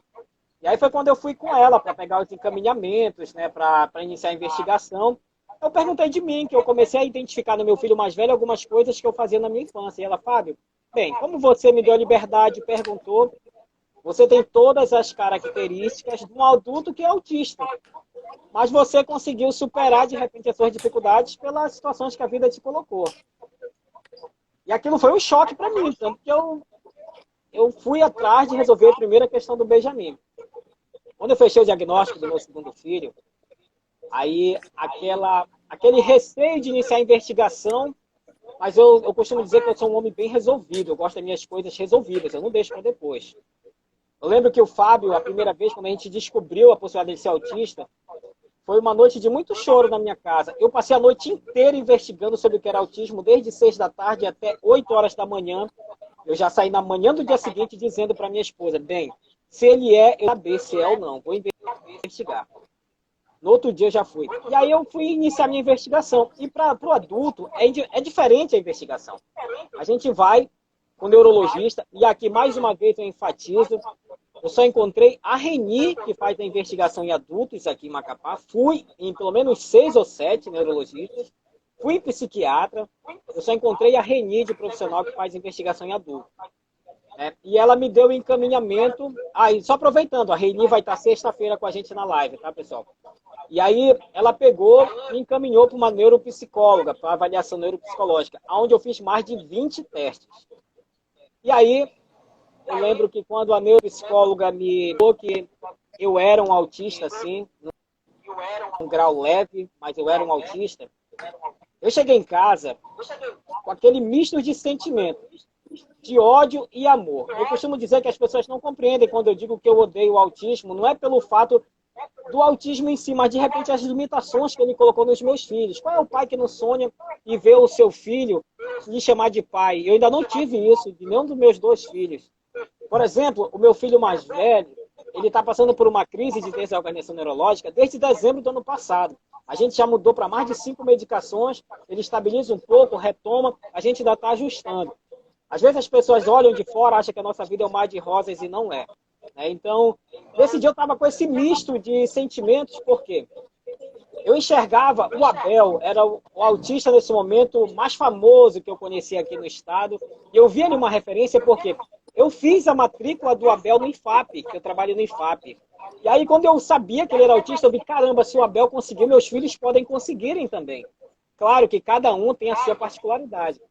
E aí foi quando eu fui com ela para pegar os encaminhamentos, né, para iniciar a investigação. Eu perguntei de mim, que eu comecei a identificar no meu filho mais velho algumas coisas que eu fazia na minha infância. E ela, Fábio, bem, como você me deu a liberdade e perguntou, você tem todas as características de um adulto que é autista. Mas você conseguiu superar, de repente, as suas dificuldades pelas situações que a vida te colocou. E aquilo foi um choque para mim, tanto que eu fui atrás de resolver a primeira questão do Benjamin. Quando eu fechei o diagnóstico do meu segundo filho, aí aquele receio de iniciar a investigação, mas eu costumo dizer que eu sou um homem bem resolvido, eu gosto das minhas coisas resolvidas, eu não deixo para depois. Eu lembro que o Fábio, a primeira vez, quando a gente descobriu a possibilidade de ser autista, foi uma noite de muito choro na minha casa. Eu passei a noite inteira investigando sobre o que era autismo, desde 6 da tarde até 8 horas da manhã. Eu já saí na manhã do dia seguinte dizendo para minha esposa, bem, se ele é, eu saber se é ou não, vou investigar. No outro dia eu já fui. E aí eu fui iniciar minha investigação. E para o adulto é diferente a investigação. A gente vai com o neurologista, e aqui mais uma vez eu enfatizo, eu só encontrei a Reni, que faz a investigação em adultos aqui em Macapá. Fui em pelo menos 6 ou 7 neurologistas. Fui psiquiatra. Eu só encontrei a Reni, de profissional que faz investigação em adultos. E ela me deu o encaminhamento. E só aproveitando, a Reni vai estar sexta-feira com a gente na live, tá, pessoal? E aí ela pegou e me encaminhou para uma neuropsicóloga, para avaliação neuropsicológica, onde eu fiz mais de 20 testes. E aí, eu lembro que quando a neuropsicóloga me falou que eu era um autista, sim, num grau leve, mas eu era um autista, eu cheguei em casa com aquele misto de sentimentos, de ódio e amor. Eu costumo dizer que as pessoas não compreendem quando eu digo que eu odeio o autismo, não é pelo fato do autismo em si, mas de repente as limitações que ele colocou nos meus filhos. Qual é o pai que não sonha e vê o seu filho lhe chamar de pai? Eu ainda não tive isso de nenhum dos meus 2 filhos. Por exemplo, o meu filho mais velho, ele está passando por uma crise de desorganização neurológica desde dezembro do ano passado. A gente já mudou para mais de 5 medicações, ele estabiliza um pouco, retoma, a gente ainda está ajustando. Às vezes as pessoas olham de fora, acham que a nossa vida é um mar de rosas e não é. Então, nesse dia eu estava com esse misto de sentimentos, porque eu enxergava o Abel, era o autista nesse momento mais famoso que eu conhecia aqui no estado, e eu via ali uma referência porque eu fiz a matrícula do Abel no IFAP, que eu trabalho no IFAP. E aí, quando eu sabia que ele era autista, eu vi, caramba, se o Abel conseguiu, meus filhos podem conseguirem também. Claro que cada um tem a sua particularidade.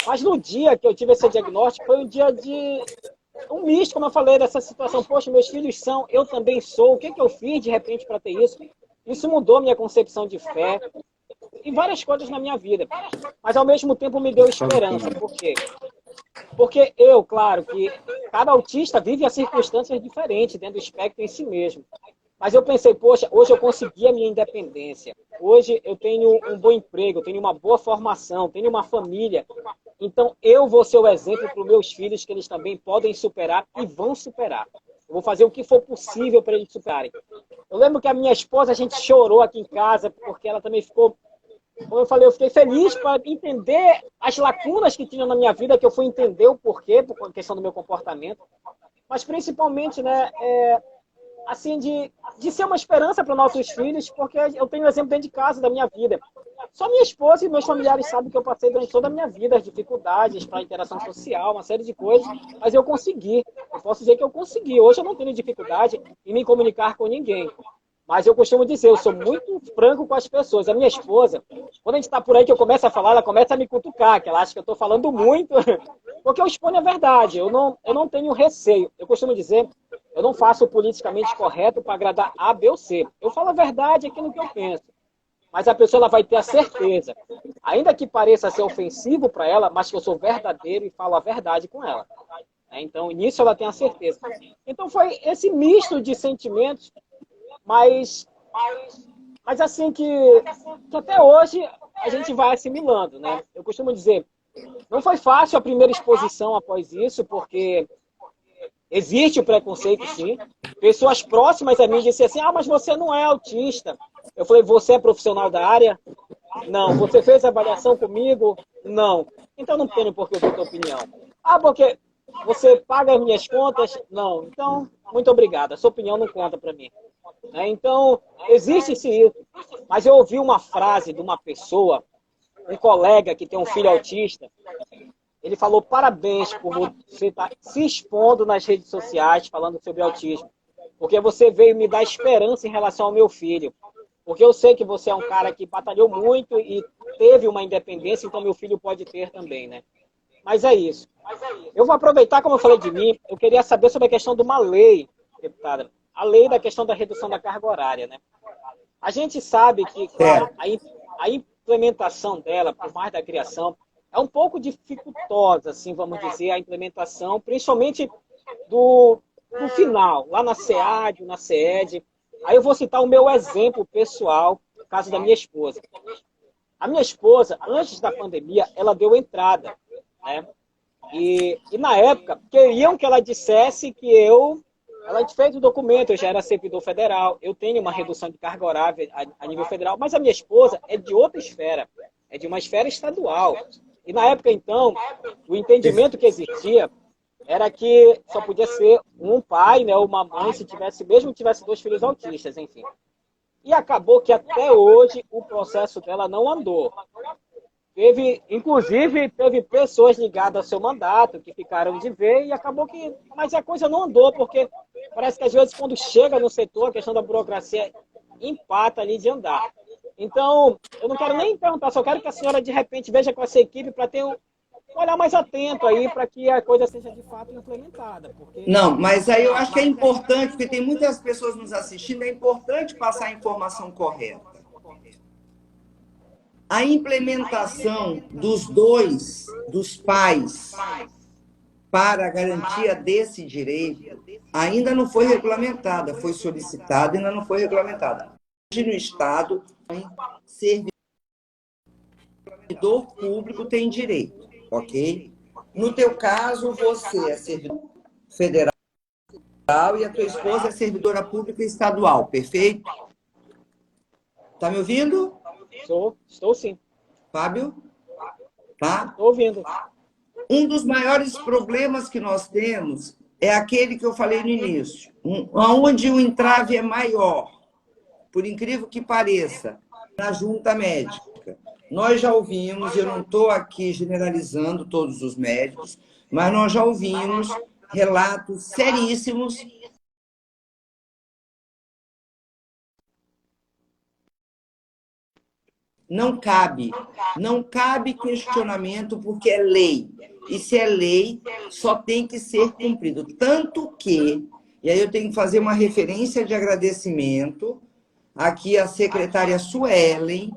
Mas no dia que eu tive esse diagnóstico, foi um dia de um misto, como eu falei, dessa situação. Poxa, meus filhos são, eu também sou. O que eu fiz, de repente, para ter isso? Isso mudou minha concepção de fé e várias coisas na minha vida. Mas, ao mesmo tempo, me deu esperança. Por quê? Porque eu, claro, que cada autista vive as circunstâncias diferentes dentro do espectro em si mesmo. Mas eu pensei, poxa, hoje eu consegui a minha independência. Hoje eu tenho um bom emprego, eu tenho uma boa formação, tenho uma família. Então eu vou ser o exemplo para os meus filhos que eles também podem superar e vão superar. Eu vou fazer o que for possível para eles superarem. Eu lembro que a minha esposa, a gente chorou aqui em casa, porque ela também ficou... Como eu falei, eu fiquei feliz para entender as lacunas que tinham na minha vida, que eu fui entender o porquê, por questão do meu comportamento. Mas principalmente, né, assim, de ser uma esperança para os nossos filhos, porque eu tenho um exemplo dentro de casa da minha vida. Só minha esposa e meus familiares sabem que eu passei durante toda a minha vida as dificuldades para a interação social, uma série de coisas, mas eu consegui. Eu posso dizer que eu consegui. Hoje eu não tenho dificuldade em me comunicar com ninguém. Mas eu costumo dizer, eu sou muito franco com as pessoas. A minha esposa, quando a gente está por aí que eu começo a falar, ela começa a me cutucar, que ela acha que eu estou falando muito, porque eu exponho a verdade, eu não tenho receio. Eu costumo dizer, eu não faço o politicamente correto para agradar A, B ou C. Eu falo a verdade aquilo que eu penso. Mas a pessoa ela vai ter a certeza, ainda que pareça ser ofensivo para ela, mas que eu sou verdadeiro e falo a verdade com ela. Então, nisso ela tem a certeza. Então, foi esse misto de sentimentos, mas assim que até hoje a gente vai assimilando, né? Eu costumo dizer, não foi fácil a primeira exposição após isso, porque existe o preconceito, sim. Pessoas próximas a mim disseram assim, mas você não é autista. Eu falei, você é profissional da área? Não. Você fez avaliação comigo? Não. Então não tenho por que eu ter opinião. Porque você paga as minhas contas? Não. Então, muito obrigado. A sua opinião não conta para mim. Então, existe isso. Mas eu ouvi uma frase de uma pessoa, um colega que tem um filho autista, ele falou, parabéns por você estar se expondo nas redes sociais falando sobre autismo, porque você veio me dar esperança em relação ao meu filho. Porque eu sei que você é um cara que batalhou muito e teve uma independência, então meu filho pode ter também, né? Mas é isso. Eu vou aproveitar, como eu falei de mim, eu queria saber sobre a questão de uma lei, deputada, a lei da questão da redução da carga horária, né? A gente sabe que, claro, a implementação dela, por mais da criação, é um pouco dificultosa, assim, vamos dizer, a implementação, principalmente no final, lá na SEAD, na SEED. Aí eu vou citar o meu exemplo pessoal, no caso da minha esposa. A minha esposa, antes da pandemia, ela deu entrada, né? E na época, queriam que ela dissesse que ela fez o documento, eu já era servidor federal, eu tenho uma redução de carga horária a nível federal, mas a minha esposa é de outra esfera, é de uma esfera estadual. E na época, então, o entendimento que existia era que só podia ser um pai, né, ou uma mãe, se tivesse, mesmo que tivesse 2 filhos autistas, enfim. E acabou que até hoje o processo dela não andou. Inclusive, teve pessoas ligadas ao seu mandato que ficaram de ver e acabou que... Mas a coisa não andou, porque parece que às vezes quando chega no setor, a questão da burocracia empata ali de andar. Então, eu não quero nem perguntar, só quero que a senhora de repente veja com essa equipe para ter um olhar mais atento aí para que a coisa seja de fato implementada. Porque... Não, mas aí eu acho que é importante, porque tem muitas pessoas nos assistindo, é importante passar a informação correta. A implementação dos pais, para a garantia desse direito, ainda não foi regulamentada, foi solicitada e ainda não foi regulamentada. Hoje no Estado, servidor público tem direito, ok? No teu caso, você é servidor federal e a tua esposa é servidora pública estadual, perfeito? Tá me ouvindo? Estou sim. Fábio? Tá? Estou ouvindo. Um dos maiores problemas que nós temos é aquele que eu falei no início, onde o entrave é maior, por incrível que pareça, na junta médica. Nós já ouvimos, eu não estou aqui generalizando todos os médicos, mas nós já ouvimos relatos seríssimos não cabe questionamento porque é lei. E se é lei, só tem que ser cumprido. Tanto que, e aí eu tenho que fazer uma referência de agradecimento aqui à secretária Suelen,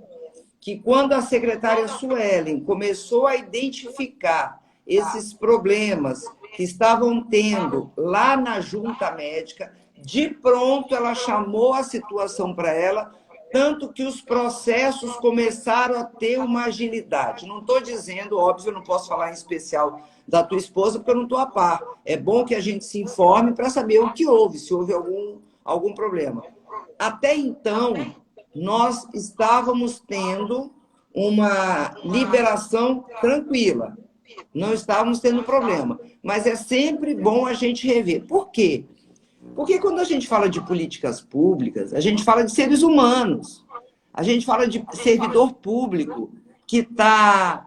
que quando a secretária Suelen começou a identificar esses problemas que estavam tendo lá na junta médica, de pronto ela chamou a situação para ela, tanto que os processos começaram a ter uma agilidade. Não estou dizendo, óbvio, eu não posso falar em especial da tua esposa, porque eu não estou a par. É bom que a gente se informe para saber o que houve, se houve algum problema. Até então, nós estávamos tendo uma liberação tranquila. Não estávamos tendo problema. Mas é sempre bom a gente rever. Por quê? Porque quando a gente fala de políticas públicas, a gente fala de seres humanos. A gente fala de servidor público que está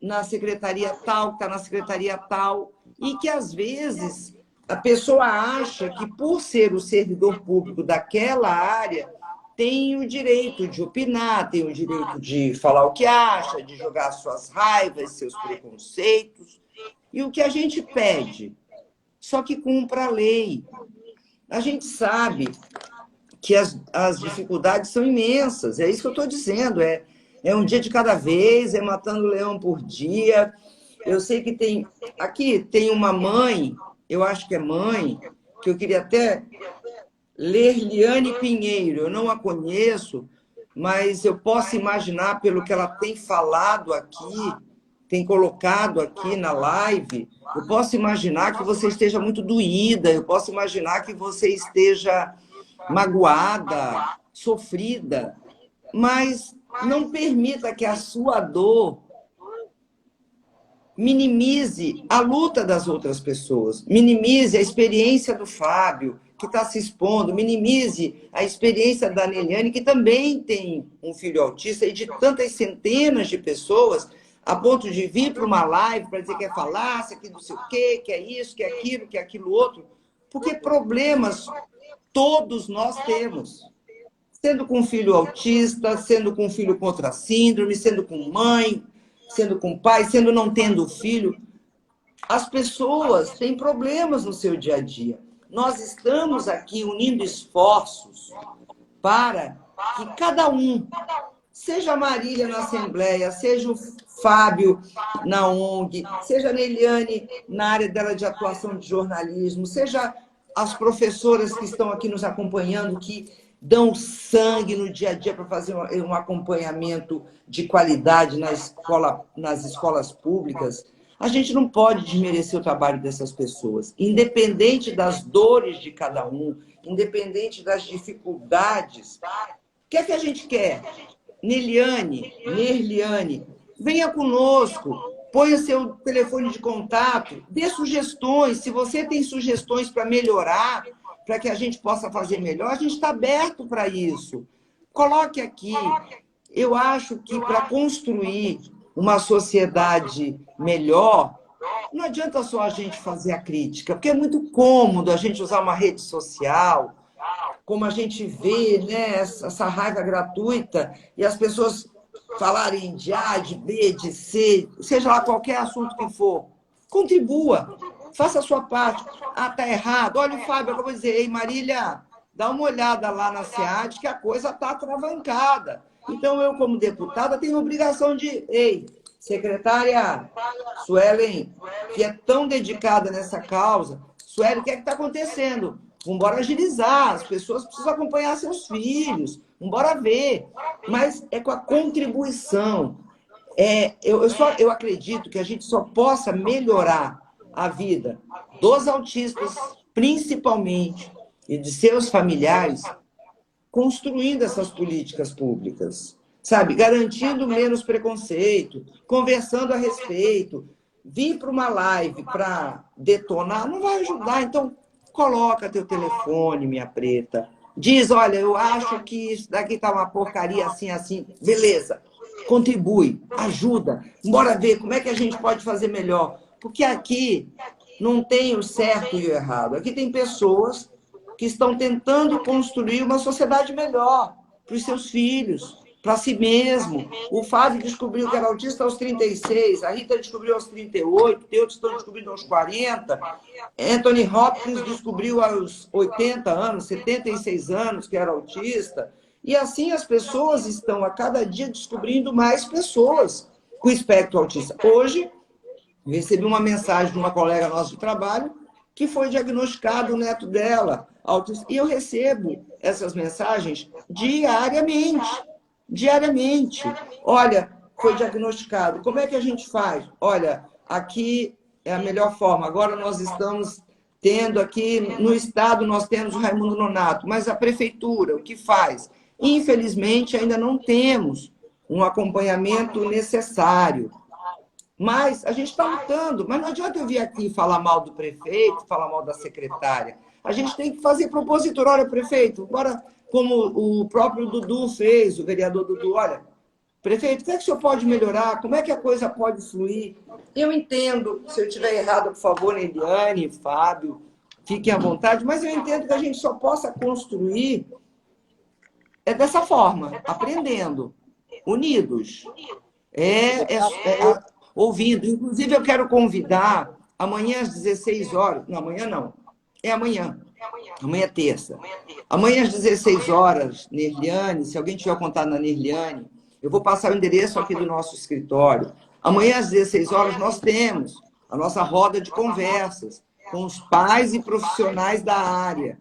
na secretaria tal, que está na secretaria tal, e que, às vezes, a pessoa acha que, por ser o servidor público daquela área, tem o direito de opinar, tem o direito de falar o que acha, de jogar suas raivas, seus preconceitos. E o que a gente pede? Só que cumpra a lei. A gente sabe que as dificuldades são imensas, é isso que eu estou dizendo, é um dia de cada vez, é matando leão por dia. Eu sei que aqui tem uma mãe, eu acho que é mãe, que eu queria até ler, Liane Pinheiro, eu não a conheço, mas eu posso imaginar pelo que ela tem falado aqui, tem colocado aqui na live, eu posso imaginar que você esteja muito doída, eu posso imaginar que você esteja magoada, sofrida, mas não permita que a sua dor minimize a luta das outras pessoas, minimize a experiência do Fábio, que está se expondo, minimize a experiência da Neliane, que também tem um filho autista, e de tantas centenas de pessoas, a ponto de vir para uma live para dizer que é falácia, que não sei o quê, que é isso, que é aquilo, que é aquilo outro, porque problemas todos nós temos. Sendo com um filho autista, sendo com um filho com outra síndrome, sendo com mãe, sendo com pai, sendo não tendo filho. As pessoas têm problemas no seu dia a dia. Nós estamos aqui unindo esforços para que cada um, seja a Marília na Assembleia, seja o Fábio na ONG, seja a Neliane na área dela de atuação de jornalismo, seja as professoras que estão aqui nos acompanhando, que dão sangue no dia a dia para fazer um acompanhamento de qualidade nas escolas públicas. A gente não pode desmerecer o trabalho dessas pessoas, independente das dores de cada um, independente das dificuldades. O que é que a gente quer? Nerliane, venha conosco, ponha seu telefone de contato, dê sugestões. Se você tem sugestões para melhorar, para que a gente possa fazer melhor, a gente está aberto para isso. Coloque aqui. Eu acho que para construir uma sociedade melhor, não adianta só a gente fazer a crítica, porque é muito cômodo a gente usar uma rede social, como a gente vê, né, essa raiva gratuita, e as pessoas falarem de A, de B, de C, seja lá qualquer assunto que for. Contribua, faça a sua parte. Ah, tá errado. Olha o Fábio, eu vou dizer, ei, Marília, dá uma olhada lá na SEAD que a coisa está travancada. Então, eu, como deputada, tenho a obrigação de... Ei, secretária Suelen, que é tão dedicada nessa causa, Suelen, o que é que está acontecendo? Vamos embora agilizar, as pessoas precisam acompanhar seus filhos, vamos embora ver. Mas é com a contribuição. Eu acredito que a gente só possa melhorar a vida dos autistas, principalmente, e de seus familiares, construindo essas políticas públicas, sabe? Garantindo menos preconceito, conversando a respeito. Vir para uma live para detonar não vai ajudar. Então, coloca teu telefone, minha preta. Diz, olha, eu acho que isso daqui tá uma porcaria assim, assim. Beleza. Contribui, ajuda. Bora ver como é que a gente pode fazer melhor. Porque aqui não tem o certo e o errado. Aqui tem pessoas que estão tentando construir uma sociedade melhor para os seus filhos, para si mesmo. O Fábio descobriu que era autista aos 36, a Rita descobriu aos 38, tem outros estão descobrindo aos 40. Anthony Hopkins descobriu aos 80 anos, 76 anos que era autista. E assim as pessoas estão a cada dia descobrindo mais pessoas com espectro autista. Hoje, recebi uma mensagem de uma colega nossa de trabalho que foi diagnosticado o neto dela autista. E eu recebo essas mensagens diariamente. Diariamente. Olha, foi diagnosticado. Como é que a gente faz? Olha, aqui é a melhor forma. Agora nós estamos tendo aqui, no estado, nós temos o Raimundo Nonato, mas a prefeitura, o que faz? Infelizmente, ainda não temos um acompanhamento necessário. Mas a gente está lutando. Mas não adianta eu vir aqui falar mal do prefeito, falar mal da secretária. A gente tem que fazer propositura. Olha, prefeito, agora, como o próprio Dudu fez, o vereador Dudu, olha, prefeito, o que é que o senhor pode melhorar? Como é que a coisa pode fluir? Eu entendo, se eu estiver errado, por favor, Eliane, Fábio, fiquem à vontade, mas eu entendo que a gente só possa construir dessa forma, aprendendo, unidos, ouvindo. Inclusive, eu quero convidar amanhã às 16 horas, não, amanhã não, é amanhã. Amanhã é terça. Amanhã às 16 horas, Nerliane, se alguém tiver contato na Nerliane, eu vou passar o endereço aqui do nosso escritório. Amanhã às 16 horas nós temos a nossa roda de conversas com os pais e profissionais da área.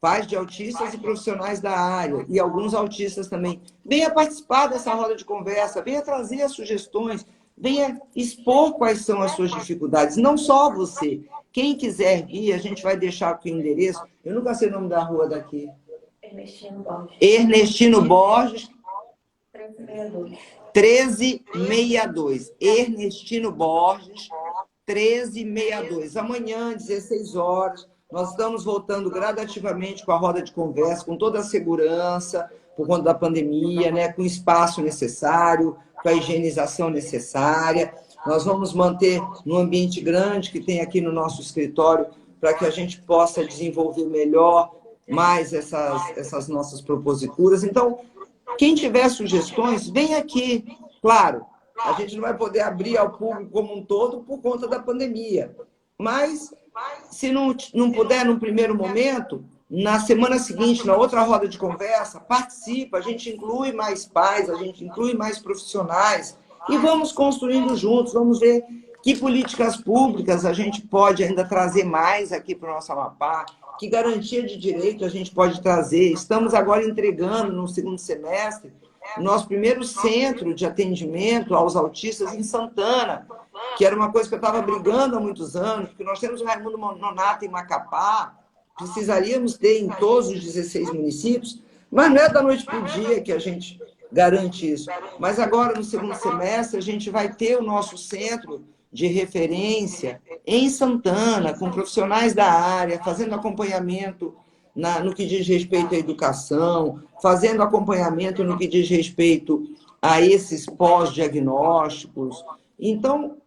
Pais de autistas e profissionais da área. E alguns autistas também. Venha participar dessa roda de conversa, venha trazer as sugestões, venha expor quais são as suas dificuldades. Não só você. Quem quiser vir, a gente vai deixar aqui o endereço. Eu nunca sei o nome da rua daqui. Ernestino Borges. Ernestino Borges. 1362. 1362. Ernestino Borges, 1362. Amanhã, 16 horas, nós estamos voltando gradativamente com a roda de conversa, com toda a segurança, por conta da pandemia, né, com o espaço necessário, com a higienização necessária. Nós vamos manter no ambiente grande que tem aqui no nosso escritório para que a gente possa desenvolver melhor mais essas nossas proposituras. Então, quem tiver sugestões, vem aqui. Claro, a gente não vai poder abrir ao público como um todo por conta da pandemia. Mas, se não puder num primeiro momento, na semana seguinte, na outra roda de conversa, participa, a gente inclui mais pais, a gente inclui mais profissionais e vamos construindo juntos, vamos ver que políticas públicas a gente pode ainda trazer mais aqui para o nosso Amapá, que garantia de direito a gente pode trazer. Estamos agora entregando, no segundo semestre, o nosso primeiro centro de atendimento aos autistas em Santana, que era uma coisa que eu estava brigando há muitos anos, porque nós temos o Raimundo Nonato em Macapá, precisaríamos ter em todos os 16 municípios, mas não é da noite para o dia que a gente garante isso. Mas agora, no segundo semestre, a gente vai ter o nosso centro de referência em Santana, com profissionais da área, fazendo acompanhamento no que diz respeito à educação, fazendo acompanhamento no que diz respeito a esses pós-diagnósticos. Então,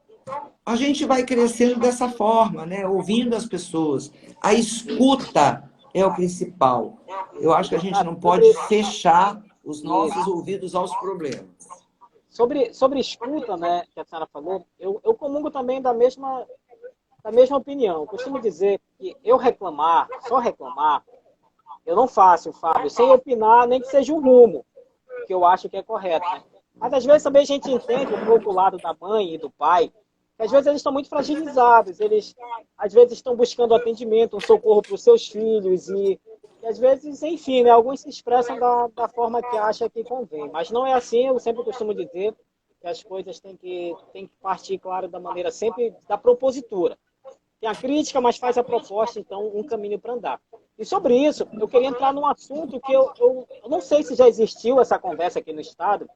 a gente vai crescendo dessa forma, né? Ouvindo as pessoas. A escuta é o principal. Eu acho que a gente não pode fechar os nossos ouvidos aos problemas. Sobre escuta, né, que a senhora falou, eu comungo também da mesma opinião. Eu costumo dizer que só reclamar, eu não faço, Fábio, sem opinar, nem que seja um rumo, que eu acho que é correto. Né? Mas às vezes também a gente entende um pouco o lado da mãe e do pai, que às vezes eles estão muito fragilizados, eles às vezes estão buscando atendimento, um socorro para os seus filhos e às vezes, enfim, né, alguns se expressam da forma que acham que convém. Mas não é assim, eu sempre costumo dizer que as coisas têm que partir, claro, da maneira sempre da propositura. Tem a crítica, mas faz a proposta, então, um caminho para andar. E sobre isso, eu queria entrar num assunto que eu não sei se já existiu essa conversa aqui no Estado,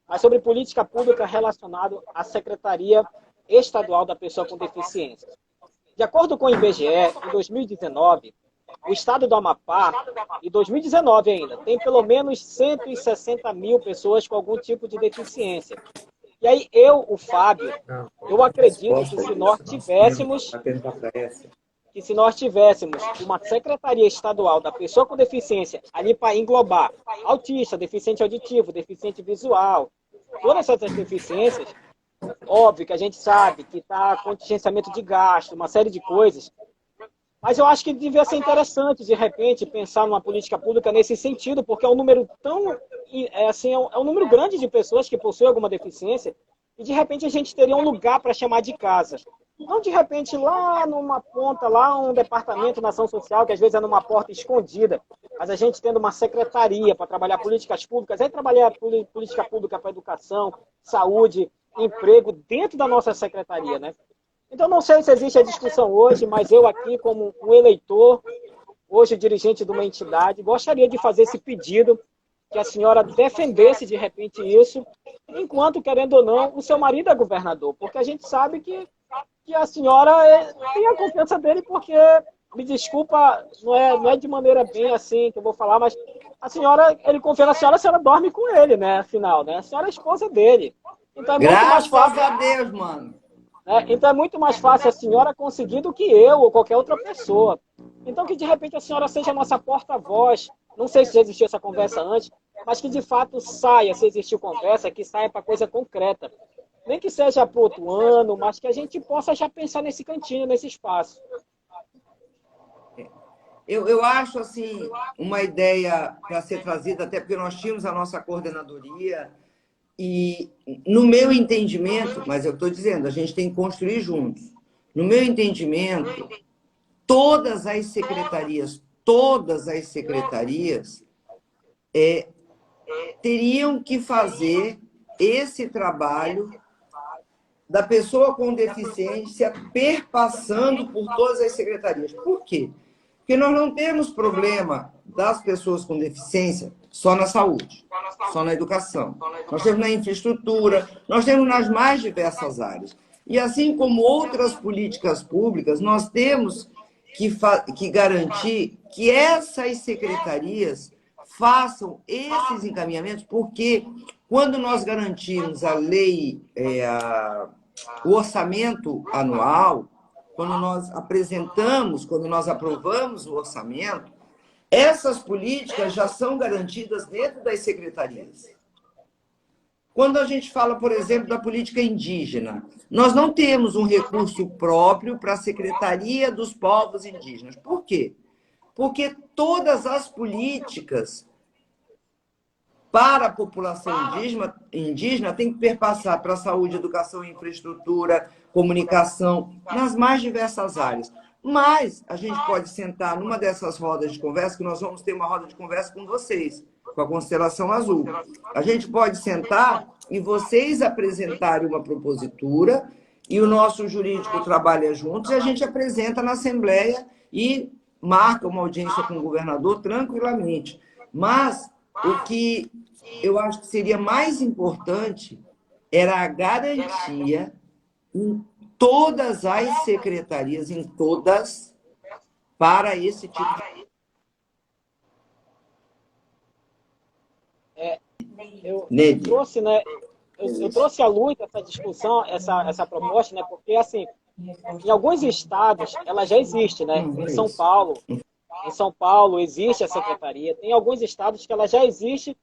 mas sobre política pública relacionada à Secretaria Estadual da Pessoa com Deficiência. De acordo com o IBGE, em 2019, o estado do Amapá, em 2019 ainda, tem pelo menos 160 mil pessoas com algum tipo de deficiência. E aí o Fábio, eu acredito que se nós tivéssemos uma Secretaria Estadual da Pessoa com Deficiência ali para englobar autista, deficiente auditivo, deficiente visual, todas essas deficiências, óbvio que a gente sabe que está contingenciamento de gasto, uma série de coisas, mas eu acho que devia ser interessante, de repente, pensar numa política pública nesse sentido, porque é um número é um número grande de pessoas que possuem alguma deficiência, e de repente a gente teria um lugar para chamar de casa. Não de repente lá numa ponta, lá um departamento na ação social, que às vezes é numa porta escondida, mas a gente tendo uma secretaria para trabalhar políticas públicas, aí trabalhar política pública para educação, saúde, emprego, dentro da nossa secretaria, né? Então, não sei se existe a discussão hoje, mas eu aqui, como um eleitor, hoje dirigente de uma entidade, gostaria de fazer esse pedido, que a senhora defendesse de repente isso, enquanto, querendo ou não, o seu marido é governador, porque a gente sabe que a senhora tem a confiança dele, porque, me desculpa, não é de maneira bem assim que eu vou falar, mas ele confia na senhora, a senhora dorme com ele, né, afinal, né? A senhora é esposa dele. Então, é muito mais fácil. Graças a Deus, mano. Então é muito mais fácil a senhora conseguir do que eu ou qualquer outra pessoa. Então que de repente a senhora seja a nossa porta-voz. Não sei se já existiu essa conversa antes, mas que de fato saia, se existiu conversa, que saia para coisa concreta. Nem que seja para outro ano, mas que a gente possa já pensar nesse cantinho, nesse espaço. Eu acho assim uma ideia para ser trazida, até porque nós tínhamos a nossa coordenadoria. E, no meu entendimento, mas eu estou dizendo, a gente tem que construir juntos. No meu entendimento, todas as secretarias teriam que fazer esse trabalho da pessoa com deficiência perpassando por todas as secretarias. Por quê? Porque nós não temos problema das pessoas com deficiência só na saúde, só na educação. Nós temos na infraestrutura, nós temos nas mais diversas áreas. E assim como outras políticas públicas, nós temos que garantir que essas secretarias façam esses encaminhamentos, porque quando nós garantimos a lei, o orçamento anual, quando nós aprovamos o orçamento, essas políticas já são garantidas dentro das secretarias. Quando a gente fala, por exemplo, da política indígena, nós não temos um recurso próprio para a Secretaria dos Povos Indígenas. Por quê? Porque todas as políticas para a população indígena têm que perpassar para a saúde, educação, infraestrutura, comunicação, nas mais diversas áreas. Mas a gente pode sentar numa dessas rodas de conversa, que nós vamos ter uma roda de conversa com vocês, com a Constelação Azul. A gente pode sentar e vocês apresentarem uma propositura e o nosso jurídico trabalha juntos e a gente apresenta na Assembleia e marca uma audiência com o governador tranquilamente. Mas o que eu acho que seria mais importante era a garantia em todas as secretarias, em todas, para esse tipo de... Eu trouxe, né? Eu trouxe à luz essa discussão, essa proposta, né? Porque, assim, em alguns estados, ela já existe, né? Em São Paulo existe a secretaria. Tem alguns estados que ela já existe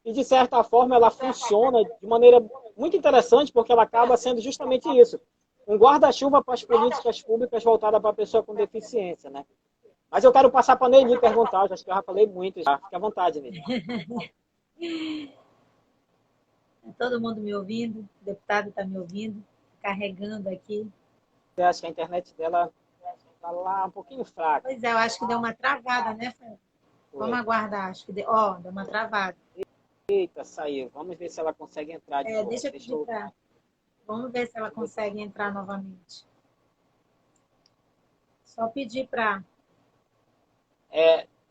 e, de certa forma, ela funciona de maneira muito interessante, porque ela acaba sendo justamente isso. Um guarda-chuva para as políticas públicas voltadas para a pessoa com deficiência, né? Mas eu quero passar para a Nelly perguntar, acho que eu já falei muito, já. Fique à vontade, Nelly. Todo mundo me ouvindo? O deputado está me ouvindo? Carregando aqui. Eu acho que a internet dela está lá um pouquinho fraca. Pois é, eu acho que deu uma travada, né, Fred? Vamos aguardar, acho que deu uma travada. Eita, saiu. Vamos ver se ela consegue entrar de novo. Deixa eu pedir para... Vamos ver se ela consegue entrar novamente. Só pedir para...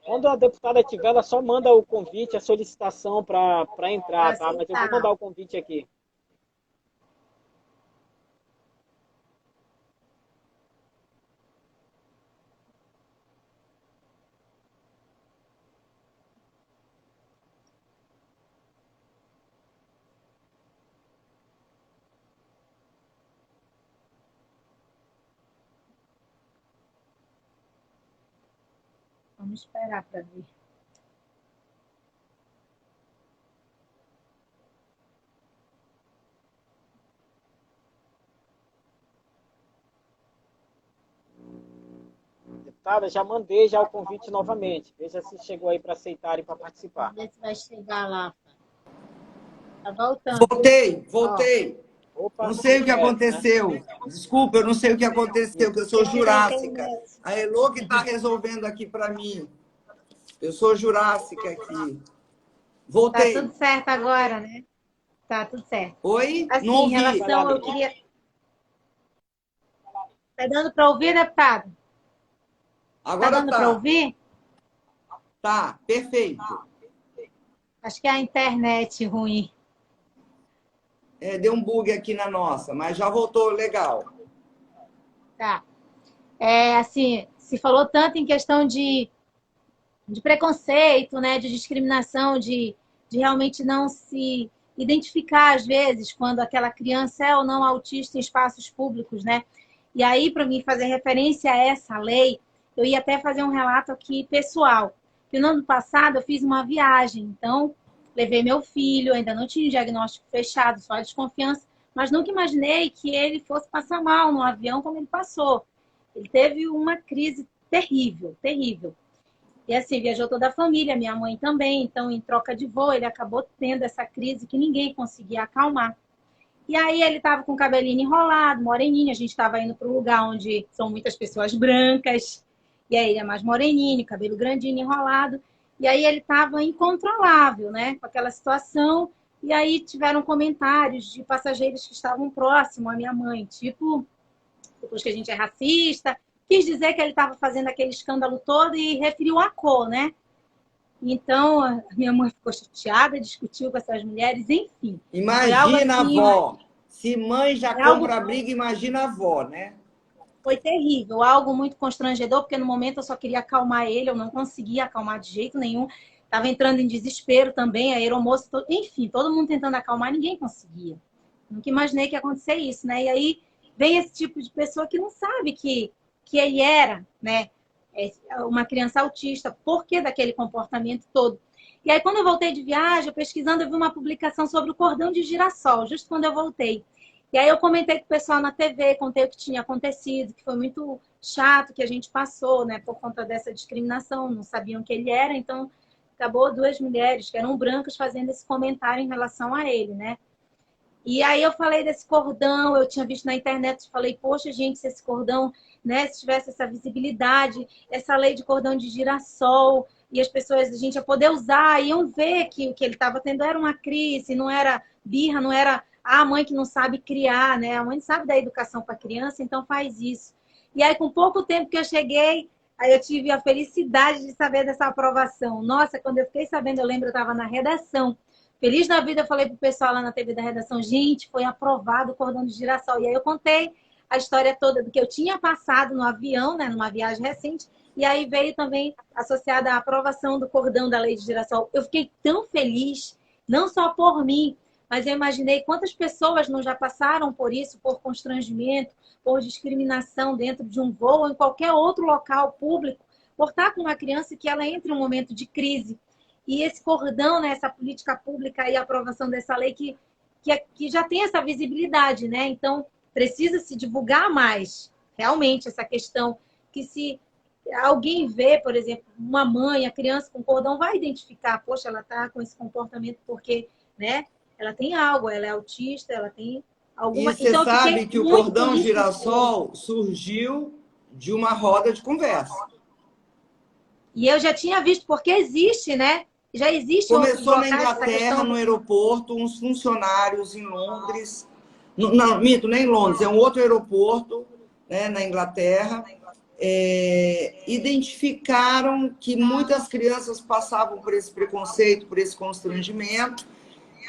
Quando a deputada tiver, ela só manda o convite, a solicitação para entrar, tá? Mas eu vou mandar o convite aqui. Vamos esperar para ver. Deputada, já mandei já o convite novamente. Veja se chegou aí para aceitar e para participar. Vamos ver se vai chegar lá. Tá voltando. Voltei. Opa, não sei o que certo, aconteceu. Né? Desculpa, eu não sei o que aconteceu, porque eu sou jurássica. A Elô que está resolvendo aqui para mim. Eu sou jurássica aqui. Voltei. Tá tudo certo agora, né? Tá tudo certo. Oi? Assim, não ouvi. em relação, eu queria... Tá dando para ouvir, deputado? Agora tá dando para ouvir? Tá, perfeito. Acho que é a internet ruim. Deu um bug aqui na nossa, mas já voltou legal. Tá. Assim, se falou tanto em questão de preconceito, né, de discriminação, de realmente não se identificar, às vezes, quando aquela criança é ou não autista em espaços públicos, né? E aí, para mim fazer referência a essa lei, eu ia até fazer um relato aqui pessoal. Que no ano passado eu fiz uma viagem, então levei meu filho, ainda não tinha diagnóstico fechado, só a desconfiança, mas nunca imaginei que ele fosse passar mal no avião como ele passou. Ele teve uma crise terrível, terrível. E assim, viajou toda a família, minha mãe também, então em troca de voo ele acabou tendo essa crise que ninguém conseguia acalmar. E aí ele estava com o cabelinho enrolado, moreninho, a gente estava indo para um lugar onde são muitas pessoas brancas, e aí ele é mais moreninho, cabelo grandinho, enrolado, e aí ele estava incontrolável, né, com aquela situação, e aí tiveram comentários de passageiros que estavam próximos à minha mãe, tipo, depois que a gente é racista, quis dizer que ele estava fazendo aquele escândalo todo e referiu a cor, né? Então, a minha mãe ficou chateada, discutiu com essas mulheres, enfim. Imagina assim, a avó. Se mãe já compra a briga, imagina a avó, né? Foi terrível, algo muito constrangedor, porque no momento eu só queria acalmar ele, eu não conseguia acalmar de jeito nenhum. Estava entrando em desespero também, a aeromoça, enfim, todo mundo tentando acalmar, ninguém conseguia. Nunca imaginei que ia acontecer isso, né? E aí vem esse tipo de pessoa que não sabe que ele era, né, uma criança autista, por que daquele comportamento todo. E aí, quando eu voltei de viagem, pesquisando, eu vi uma publicação sobre o cordão de girassol, justo quando eu voltei. E aí eu comentei com o pessoal na TV, contei o que tinha acontecido, que foi muito chato que a gente passou, né, por conta dessa discriminação, não sabiam que ele era, então acabou duas mulheres que eram brancas fazendo esse comentário em relação a ele, né. E aí eu falei desse cordão, eu tinha visto na internet, falei, poxa, gente, se esse cordão, né, se tivesse essa visibilidade, essa lei de cordão de girassol, e as pessoas, a gente ia poder usar, iam ver que o que ele estava tendo era uma crise, não era birra, não era a mãe que não sabe criar, né? A mãe sabe da educação para a criança, então faz isso. E aí, com pouco tempo que eu cheguei, aí eu tive a felicidade de saber dessa aprovação. Nossa, quando eu fiquei sabendo, eu lembro, eu estava na redação, feliz da vida, eu falei pro pessoal lá na TV da redação, gente, foi aprovado o cordão de girassol. E aí eu contei a história toda do que eu tinha passado no avião, né, numa viagem recente, e aí veio também associada à aprovação do cordão da lei de girassol. Eu fiquei tão feliz, não só por mim, mas eu imaginei quantas pessoas não já passaram por isso, por constrangimento, por discriminação dentro de um voo ou em qualquer outro local público, por estar com uma criança que ela entra em um momento de crise. E esse cordão, né, essa política pública e a aprovação dessa lei que já tem essa visibilidade, né? Então, precisa se divulgar mais, realmente, essa questão que se alguém vê, por exemplo, uma mãe, a criança com cordão, vai identificar, poxa, ela está com esse comportamento porque, né, ela tem algo, ela é autista, ela tem alguma... E você então, sabe que o muito cordão feliz girassol surgiu de uma roda de conversa. E eu já tinha visto, porque existe, né? Já existe Começou na outros locais, essa Inglaterra, questão no aeroporto, uns funcionários em Londres. Não, minto, nem em Londres, é um outro aeroporto, né, na Inglaterra. Identificaram que muitas crianças passavam por esse preconceito, por esse constrangimento,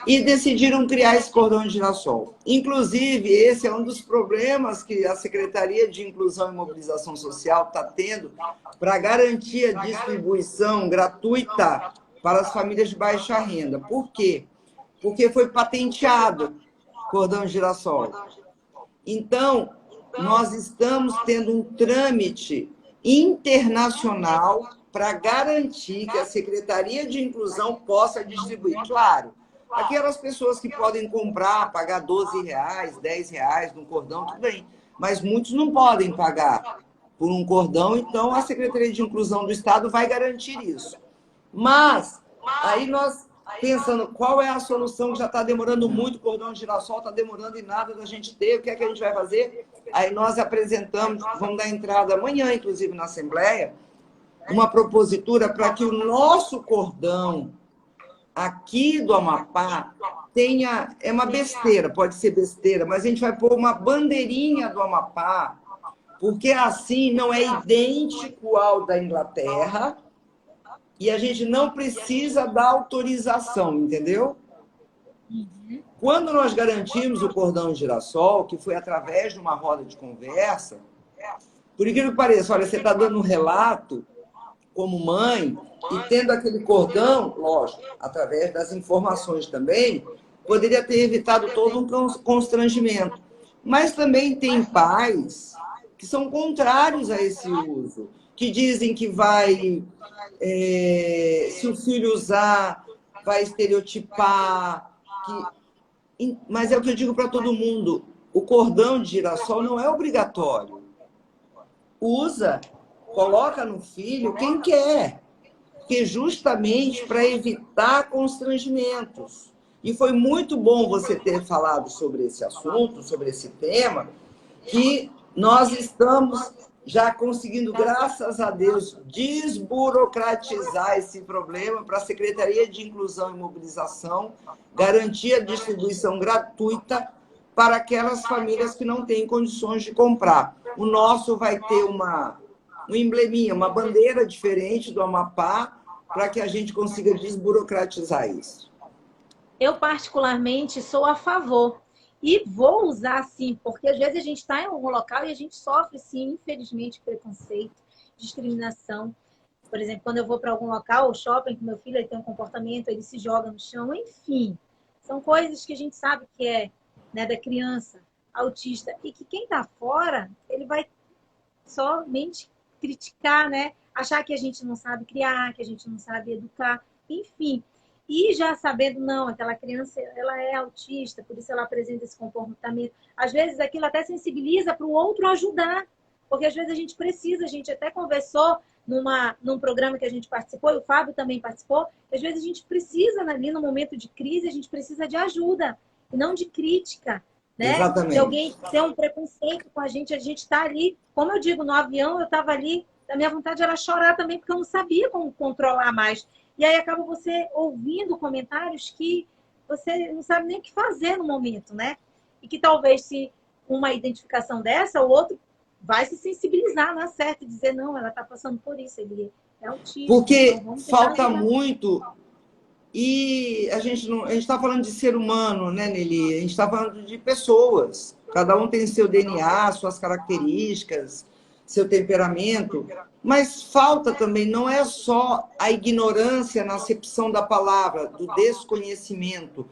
e decidiram criar esse cordão de girassol. Inclusive, esse é um dos problemas que a Secretaria de Inclusão e Mobilização Social está tendo para garantir a distribuição gratuita para as famílias de baixa renda. Por quê? Porque foi patenteado o cordão de girassol. Então, nós estamos tendo um trâmite internacional para garantir que a Secretaria de Inclusão possa distribuir. Claro, aquelas pessoas que podem comprar, pagar R$12, R$10 num cordão, tudo bem. Mas muitos não podem pagar por um cordão, então a Secretaria de Inclusão do Estado vai garantir isso. Mas, aí nós pensando qual é a solução, que já está demorando muito, o cordão de girassol está demorando e nada da gente ter, o que é que a gente vai fazer? Aí nós apresentamos, vamos dar entrada amanhã, inclusive, na Assembleia, uma propositura para que o nosso cordão aqui do Amapá tenha, é uma besteira, pode ser besteira, mas a gente vai pôr uma bandeirinha do Amapá, porque assim não é idêntico ao da Inglaterra e a gente não precisa da autorização, entendeu? Quando nós garantimos o cordão de girassol, que foi através de uma roda de conversa, por incrível que pareça, olha, você está dando um relato como mãe, e tendo aquele cordão, lógico, através das informações também, poderia ter evitado todo um constrangimento. Mas também tem pais que são contrários a esse uso, que dizem que vai, se o filho usar, vai estereotipar. Mas é o que eu digo para todo mundo, o cordão de girassol não é obrigatório. Usa, coloca no filho quem quer, porque justamente para evitar constrangimentos. E foi muito bom você ter falado sobre esse assunto, sobre esse tema, que nós estamos já conseguindo, graças a Deus, desburocratizar esse problema para a Secretaria de Inclusão e Mobilização, garantir a distribuição gratuita para aquelas famílias que não têm condições de comprar. O nosso vai ter um embleminha, uma bandeira diferente do Amapá, para que a gente consiga desburocratizar isso. Eu, particularmente, sou a favor. E vou usar, sim, porque às vezes a gente está em algum local e a gente sofre, sim, infelizmente, preconceito, discriminação. Por exemplo, quando eu vou para algum local, o shopping, que meu filho ele tem um comportamento, ele se joga no chão, enfim. São coisas que a gente sabe que é, né, da criança autista. E que quem está fora, ele vai somente criticar, né? Achar que a gente não sabe criar, que a gente não sabe educar, enfim. E já sabendo, não, aquela criança, ela é autista, por isso ela apresenta esse comportamento. Às vezes aquilo até sensibiliza para o outro ajudar, porque às vezes a gente precisa, a gente até conversou num programa que a gente participou, e o Fábio também participou, que às vezes a gente precisa, ali no momento de crise, a gente precisa de ajuda. e não de crítica, né? Exatamente. De alguém ter um preconceito com a gente está ali. Como eu digo, no avião eu estava ali, a minha vontade era chorar também, porque eu não sabia como controlar mais. E aí acaba você ouvindo comentários que você não sabe nem o que fazer no momento, né? E que talvez se uma identificação dessa, o outro vai se sensibilizar na certa e dizer, não, ela está passando por isso, ele é autista. Porque então vamos tentar falta ajudar. muito, e a gente está falando de ser humano, né, Nelly? A gente está falando de pessoas. Cada um tem seu DNA, suas características, seu temperamento, mas falta também, não é só a ignorância na acepção da palavra, do desconhecimento,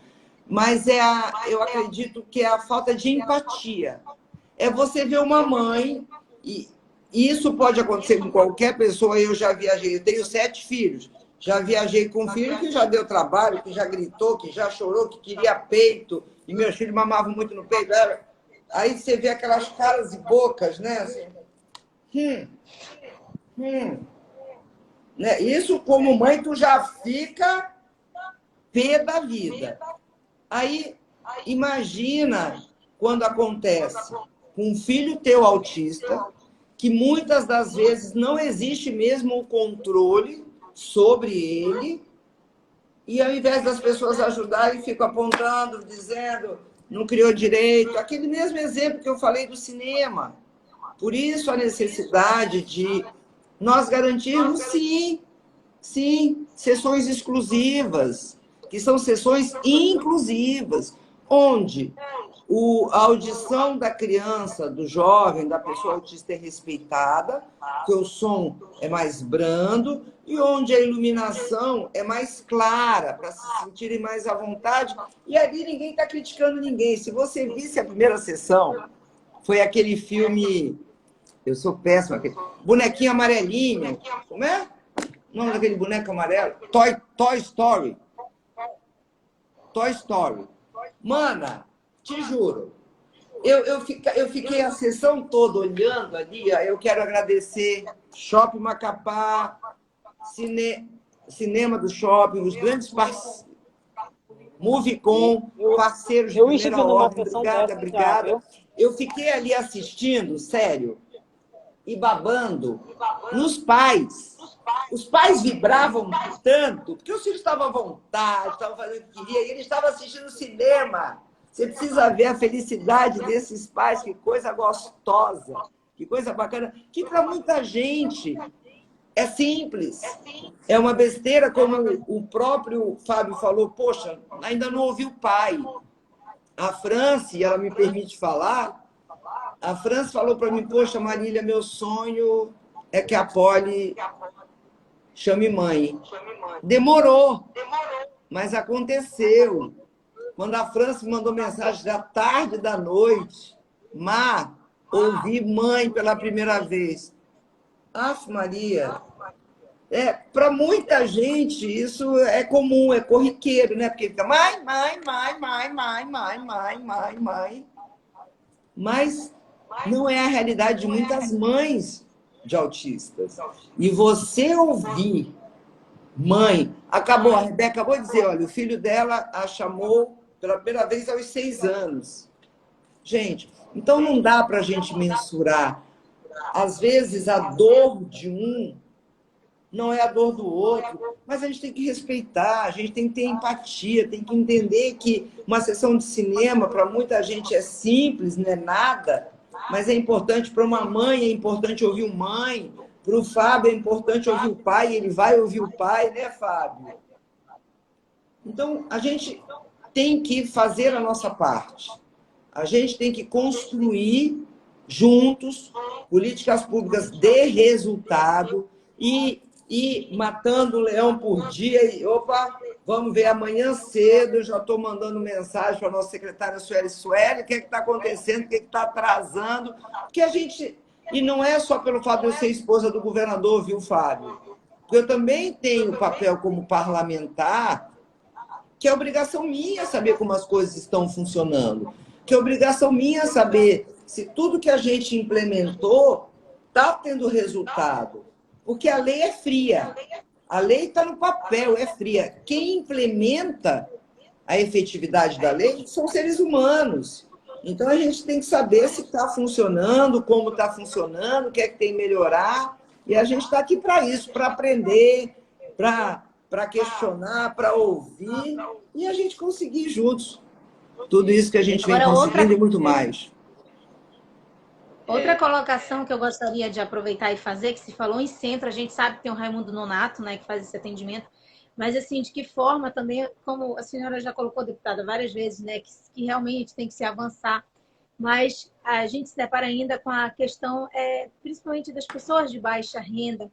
mas eu acredito que é a falta de empatia. É você ver uma mãe, e isso pode acontecer com qualquer pessoa. Eu já viajei, eu tenho 7 filhos, já viajei com um filho que já deu trabalho, que já gritou, que já chorou, que queria peito, e meus filhos mamavam muito no peito. Aí você vê aquelas caras e bocas, né? Assim, né? Isso, como mãe, tu já fica pé da vida. Aí, imagina quando acontece com um filho teu autista, que muitas das vezes não existe mesmo o controle sobre ele, e ao invés das pessoas ajudarem, ficam apontando, dizendo, não criou direito. Aquele mesmo exemplo que eu falei do cinema. Por isso a necessidade de nós garantirmos, sim, sessões exclusivas, que são sessões inclusivas, onde a audição da criança, do jovem, da pessoa autista é respeitada, que o som é mais brando e onde a iluminação é mais clara, para se sentirem mais à vontade. E ali ninguém está criticando ninguém. Se você visse a primeira sessão, foi aquele filme... Eu sou péssimo aqui. Bonequinho amarelinho. Como é? O nome daquele boneco amarelo? Toy Story. Toy Story. Mana, te juro. Eu fiquei a sessão toda olhando ali. Eu quero agradecer Shopping Macapá, Cinema do Shopping, os grandes parceiros. Movicon, parceiros de primeira ordem. Obrigada. Eu fiquei ali assistindo, sério, e babando nos pais. Os pais vibravam tanto, porque os filhos estavam à vontade, estavam fazendo o que queriam, e eles estavam assistindo cinema. Você precisa ver a felicidade desses pais, que coisa gostosa, que coisa bacana, que para muita gente é simples, é uma besteira, como o próprio Fábio falou, poxa, ainda não ouvi o pai. A Franci, ela me permite falar, a Franci falou para mim, poxa, Marília, meu sonho é que a Poli chame mãe. Demorou, mas aconteceu. Quando a Franci mandou mensagem da tarde da noite, Má, ouvi mãe pela primeira vez. Aff, Maria, para muita gente isso é comum, é corriqueiro, né? Porque fica mãe. Mas não é a realidade de muitas mães de autistas. E você ouvir, mãe, a Rebeca acabou de dizer, olha, o filho dela a chamou pela primeira vez aos 6 anos. Gente, então não dá para a gente mensurar. Às vezes a dor de um não é a dor do outro, mas a gente tem que respeitar, a gente tem que ter empatia, tem que entender que uma sessão de cinema para muita gente é simples, não é nada, mas é importante para uma mãe, é importante ouvir o mãe, para o Fábio é importante ouvir o pai, ele vai ouvir o pai, né, Fábio? Então, a gente tem que fazer a nossa parte. A gente tem que construir juntos políticas públicas de resultado e matando o leão por dia. E, opa, vamos ver amanhã cedo. Eu já estou mandando mensagem para a nossa secretária Sueli, o que está acontecendo, o que está atrasando. Porque a gente... E não é só pelo fato de eu ser esposa do governador, viu, Fábio? Porque eu também tenho papel como parlamentar, que é obrigação minha saber como as coisas estão funcionando. Que é obrigação minha saber se tudo que a gente implementou está tendo resultado. Porque a lei é fria. A lei está no papel, é fria. Quem implementa a efetividade da lei, são seres humanos. Então, a gente tem que saber se está funcionando, como está funcionando, o que é que tem que melhorar. E a gente está aqui para isso, para aprender, para questionar, para ouvir, e a gente conseguir juntos tudo isso que a gente vem Agora, conseguindo e muito mais. Outra colocação que eu gostaria de aproveitar e fazer, que se falou em centro, a gente sabe que tem o Raimundo Nonato, né, que faz esse atendimento, mas assim, de que forma também, como a senhora já colocou, deputada, várias vezes, né, que realmente tem que se avançar, mas a gente se depara ainda com a questão, principalmente das pessoas de baixa renda,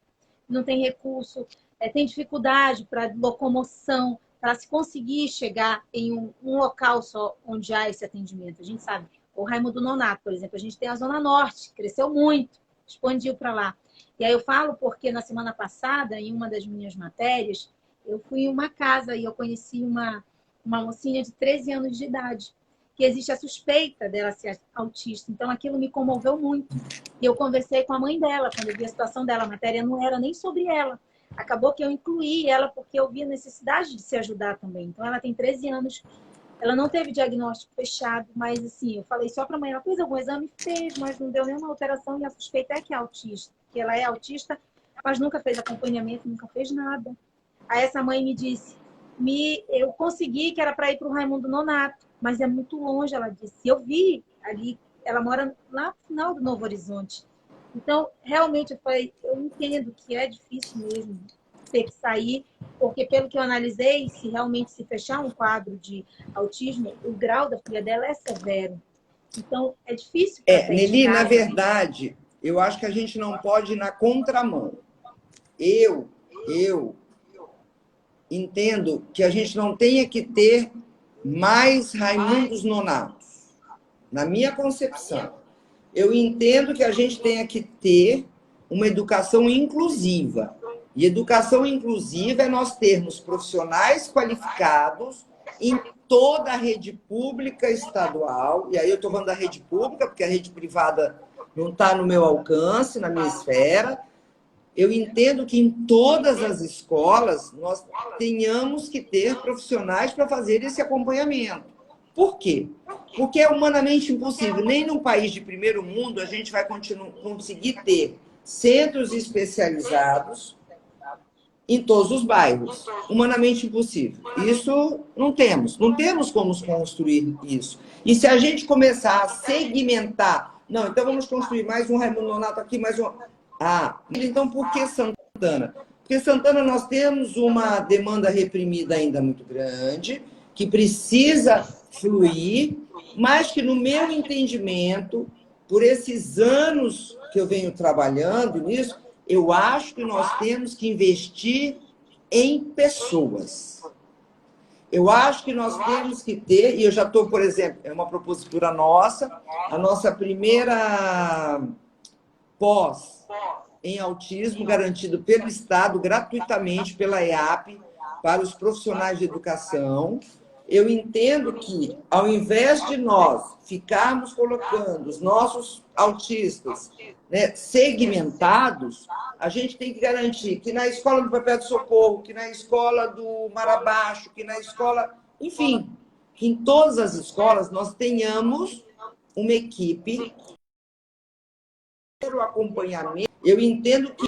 não tem recurso, tem dificuldade para locomoção, para se conseguir chegar em um local só onde há esse atendimento. A gente sabe, o Raimundo Nonato, por exemplo, a gente tem a Zona Norte, cresceu muito, expandiu para lá. E aí eu falo porque na semana passada, em uma das minhas matérias, eu fui em uma casa e eu conheci uma mocinha de 13 anos de idade, que existe a suspeita dela ser autista. Então, aquilo me comoveu muito. E eu conversei com a mãe dela, quando eu vi a situação dela. A matéria não era nem sobre ela. Acabou que eu incluí ela porque eu vi a necessidade de se ajudar também. Então, ela tem 13 anos. Ela não teve diagnóstico fechado, mas assim, eu falei só para a mãe, ela fez algum exame? Fez, mas não deu nenhuma alteração e a suspeita é que é autista. Que ela é autista, mas nunca fez acompanhamento, nunca fez nada. Aí essa mãe me disse, eu consegui que era para ir para o Raimundo Nonato, mas é muito longe, ela disse. Eu vi ali, ela mora lá no final do Novo Horizonte. Então, realmente, eu falei, eu entendo que é difícil mesmo ter que sair, porque pelo que eu analisei, se realmente se fechar um quadro de autismo, o grau da filha dela é severo. Então, é difícil para sair Nelly, de casa. na verdade, eu acho que a gente não pode ir na contramão. Eu entendo que a gente não tenha que ter mais Raimundos Nonatos. Na minha concepção, eu entendo que a gente tenha que ter uma educação inclusiva. E educação inclusiva é nós termos profissionais qualificados em toda a rede pública estadual. E aí eu estou falando da rede pública, porque a rede privada não está no meu alcance, na minha esfera. Eu entendo que em todas as escolas nós tenhamos que ter profissionais para fazer esse acompanhamento. Por quê? Porque é humanamente impossível. Nem num país de primeiro mundo a gente vai conseguir ter centros especializados em todos os bairros. Humanamente impossível. Isso não temos. Não temos como construir isso. E se a gente começar a segmentar, não, então vamos construir mais um Raimundo Nonato aqui, mais um... então por que Santana? Porque Santana nós temos uma demanda reprimida ainda muito grande, que precisa fluir, mas que no meu entendimento, por esses anos que eu venho trabalhando nisso, eu acho que nós temos que investir em pessoas. Eu acho que nós temos que ter, e eu já estou, por exemplo, é uma propositura nossa, a nossa primeira pós em autismo garantido pelo Estado, gratuitamente, pela EAP, para os profissionais de educação. Eu entendo que, ao invés de nós ficarmos colocando os nossos autistas, né, segmentados, a gente tem que garantir que na escola do Papel do Socorro, que na escola do Mar Abaixo, que na escola... Enfim, que em todas as escolas nós tenhamos uma equipe o acompanhamento. Eu entendo que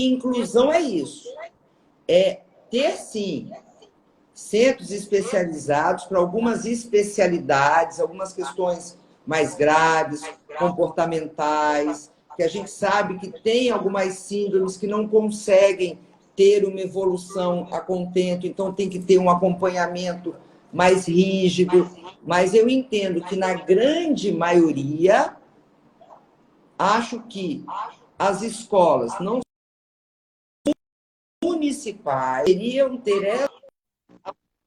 inclusão é isso. É ter, sim, centros especializados para algumas especialidades, algumas questões mais graves, comportamentais, que a gente sabe que tem algumas síndromes que não conseguem ter uma evolução a contento, então tem que ter um acompanhamento mais rígido. Mas eu entendo que, na grande maioria, acho que as escolas não municipais deveriam ter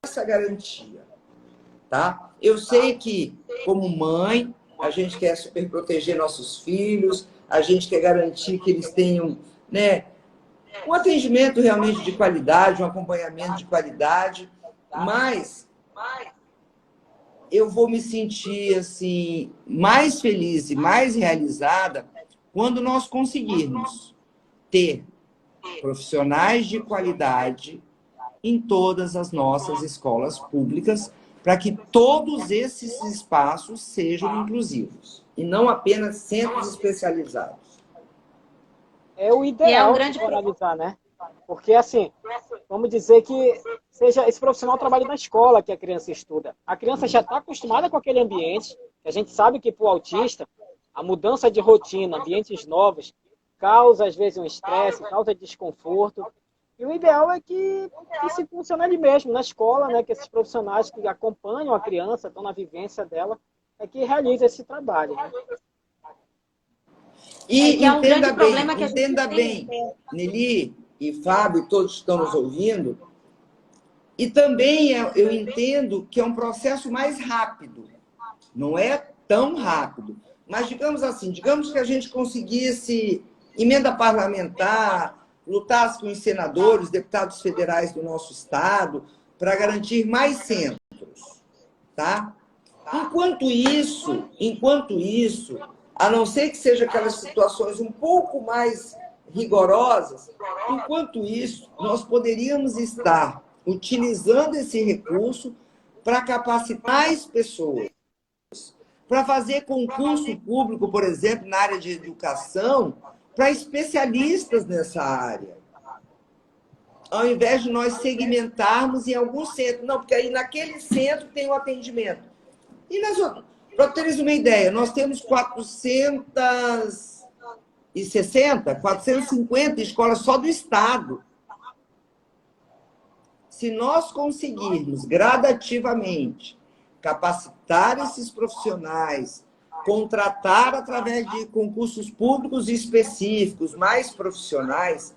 essa garantia, tá? Eu sei que, como mãe, a gente quer super proteger nossos filhos, a gente quer garantir que eles tenham, né, um atendimento realmente de qualidade, um acompanhamento de qualidade, mas eu vou me sentir assim mais feliz e mais realizada quando nós conseguirmos ter profissionais de qualidade em todas as nossas escolas públicas, para que todos esses espaços sejam inclusivos, e não apenas centros especializados. É o E é um ideal grande de realizar, né? Porque, assim, vamos dizer que seja esse profissional trabalha na escola que a criança estuda. A criança já está acostumada com aquele ambiente, que a gente sabe que para o autista, a mudança de rotina, ambientes novos, causa, às vezes, um estresse, causa desconforto. E o ideal é que se funcione ali mesmo, na escola, né? Que esses profissionais que acompanham a criança, estão na vivência dela, é que realizam esse trabalho, né? E que é um grande problema que a gente entenda tem. bem, Nelly e Fábio, todos que estão nos ouvindo, e também eu entendo que é um processo mais rápido, não é tão rápido, mas digamos assim, digamos que a gente conseguisse emenda parlamentar, lutasse com os senadores, deputados federais do nosso estado, para garantir mais centros, tá? Enquanto isso, a não ser que seja aquelas situações um pouco mais rigorosas, enquanto isso, nós poderíamos estar utilizando esse recurso para capacitar mais pessoas, para fazer concurso público, por exemplo, na área de educação, para especialistas nessa área, ao invés de nós segmentarmos em algum centro. Não, porque aí naquele centro tem o atendimento. E nas outras, para terem uma ideia, nós temos 450 escolas só do Estado. Se nós conseguirmos gradativamente capacitar esses profissionais, contratar através de concursos públicos específicos, mais profissionais,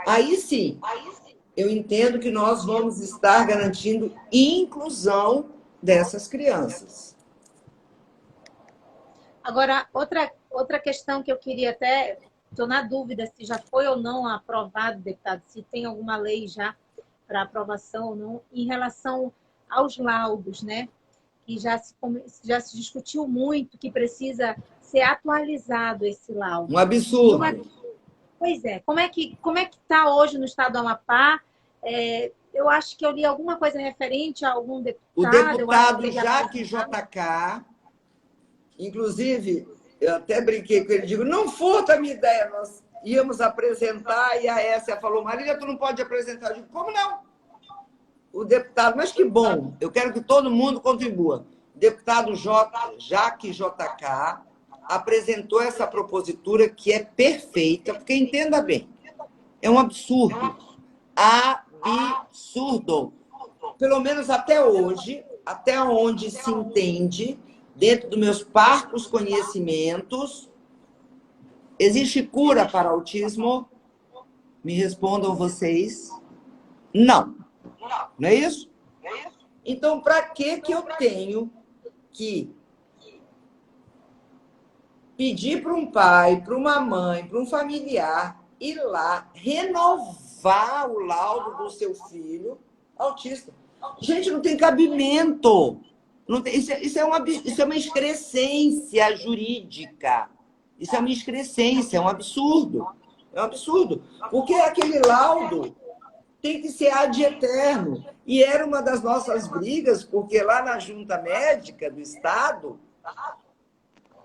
aí sim, eu entendo que nós vamos estar garantindo inclusão dessas crianças. Agora, outra questão que eu queria até... Estou na dúvida se já foi ou não aprovado, deputado, se tem alguma lei já para aprovação ou não, em relação aos laudos, né? Que já se discutiu muito que precisa ser atualizado esse laudo. Um absurdo. Pois é. Como é que está hoje no estado do Amapá? Eu acho que eu li alguma coisa referente a algum deputado. O deputado Jaque JK, inclusive, eu até brinquei com ele, digo, não furta a minha ideia, nós íamos apresentar e a Essia falou, Marília, tu não pode apresentar. Eu digo, como não? O deputado, mas que bom, eu quero que todo mundo contribua. O deputado Jaque JK apresentou essa propositura que é perfeita, porque entenda bem, é um absurdo. Absurdo. Pelo menos até hoje, até onde se entende, dentro dos meus parcos conhecimentos, existe cura para autismo? Me respondam vocês. Não. Não é isso? Então, para que eu tenho que pedir para um pai, para uma mãe, para um familiar ir lá renovar o laudo do seu filho autista? Gente, não tem cabimento. Não tem, isso é uma excrescência jurídica. Isso é uma excrescência, é um absurdo. É um absurdo. Porque aquele laudo tem que ser ad eterno. E era uma das nossas brigas, porque lá na Junta Médica do Estado,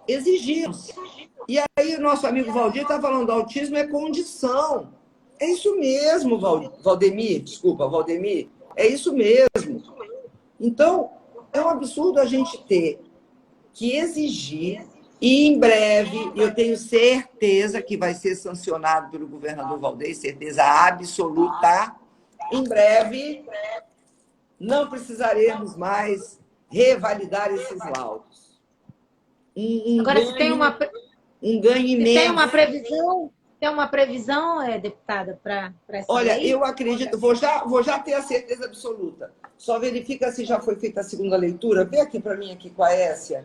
exigimos. E aí o nosso amigo Valdir está falando, autismo é condição. É isso mesmo, Valdemir. Desculpa, Valdemir. É isso mesmo. Então, é um absurdo a gente ter que exigir, e em breve, eu tenho certeza que vai ser sancionado pelo governador Valdir, certeza absoluta, em breve não precisaremos mais revalidar esses laudos. Agora, se tem um ganho imenso. Tem uma previsão, deputada, para essa Olha, lei? eu acredito, vou já ter a certeza absoluta. Só verifica se já foi feita a segunda leitura. Vê aqui para mim, aqui com a Essia.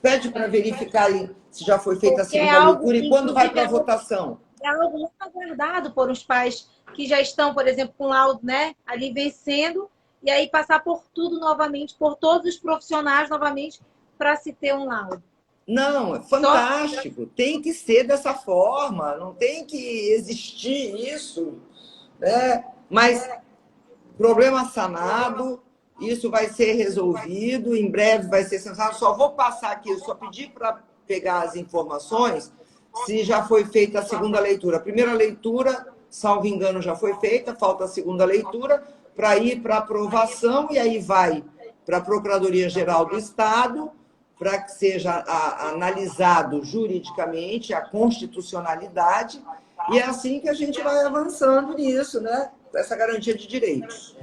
Pede para verificar aí se já foi feita a segunda leitura e quando vai para a votação. É algo muito aguardado por os pais que já estão, por exemplo, com laudo, né, ali vencendo, e aí passar por tudo novamente, por todos os profissionais novamente, para se ter um laudo. Não, é fantástico. Tem que ser dessa forma, não tem que existir isso, né? Mas problema sanado, isso vai ser resolvido, em breve vai ser sancionado. Só vou passar aqui, eu só pedi para pegar as informações se já foi feita a segunda leitura. A primeira leitura, salvo engano, já foi feita, falta a segunda leitura para ir para aprovação e aí vai para a Procuradoria-Geral do Estado para que seja analisado juridicamente a constitucionalidade e é assim que a gente vai avançando nisso, né? Essa garantia de direitos.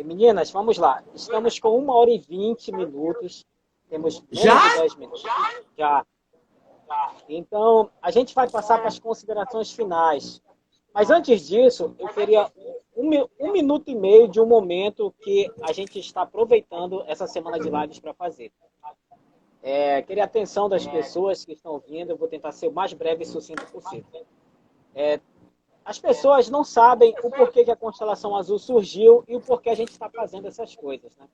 Meninas, vamos lá. Estamos com 1h20. Temos menos Já? de 10 minutos. Já. Então, a gente vai passar para as considerações finais. Mas antes disso, eu queria 1 minuto e meio de um momento que a gente está aproveitando essa semana de lives para fazer. Queria a atenção das pessoas que estão vindo. Eu vou tentar ser o mais breve e sucinto possível. As pessoas não sabem o porquê que a Constelação Azul surgiu e o porquê a gente está fazendo essas coisas, né?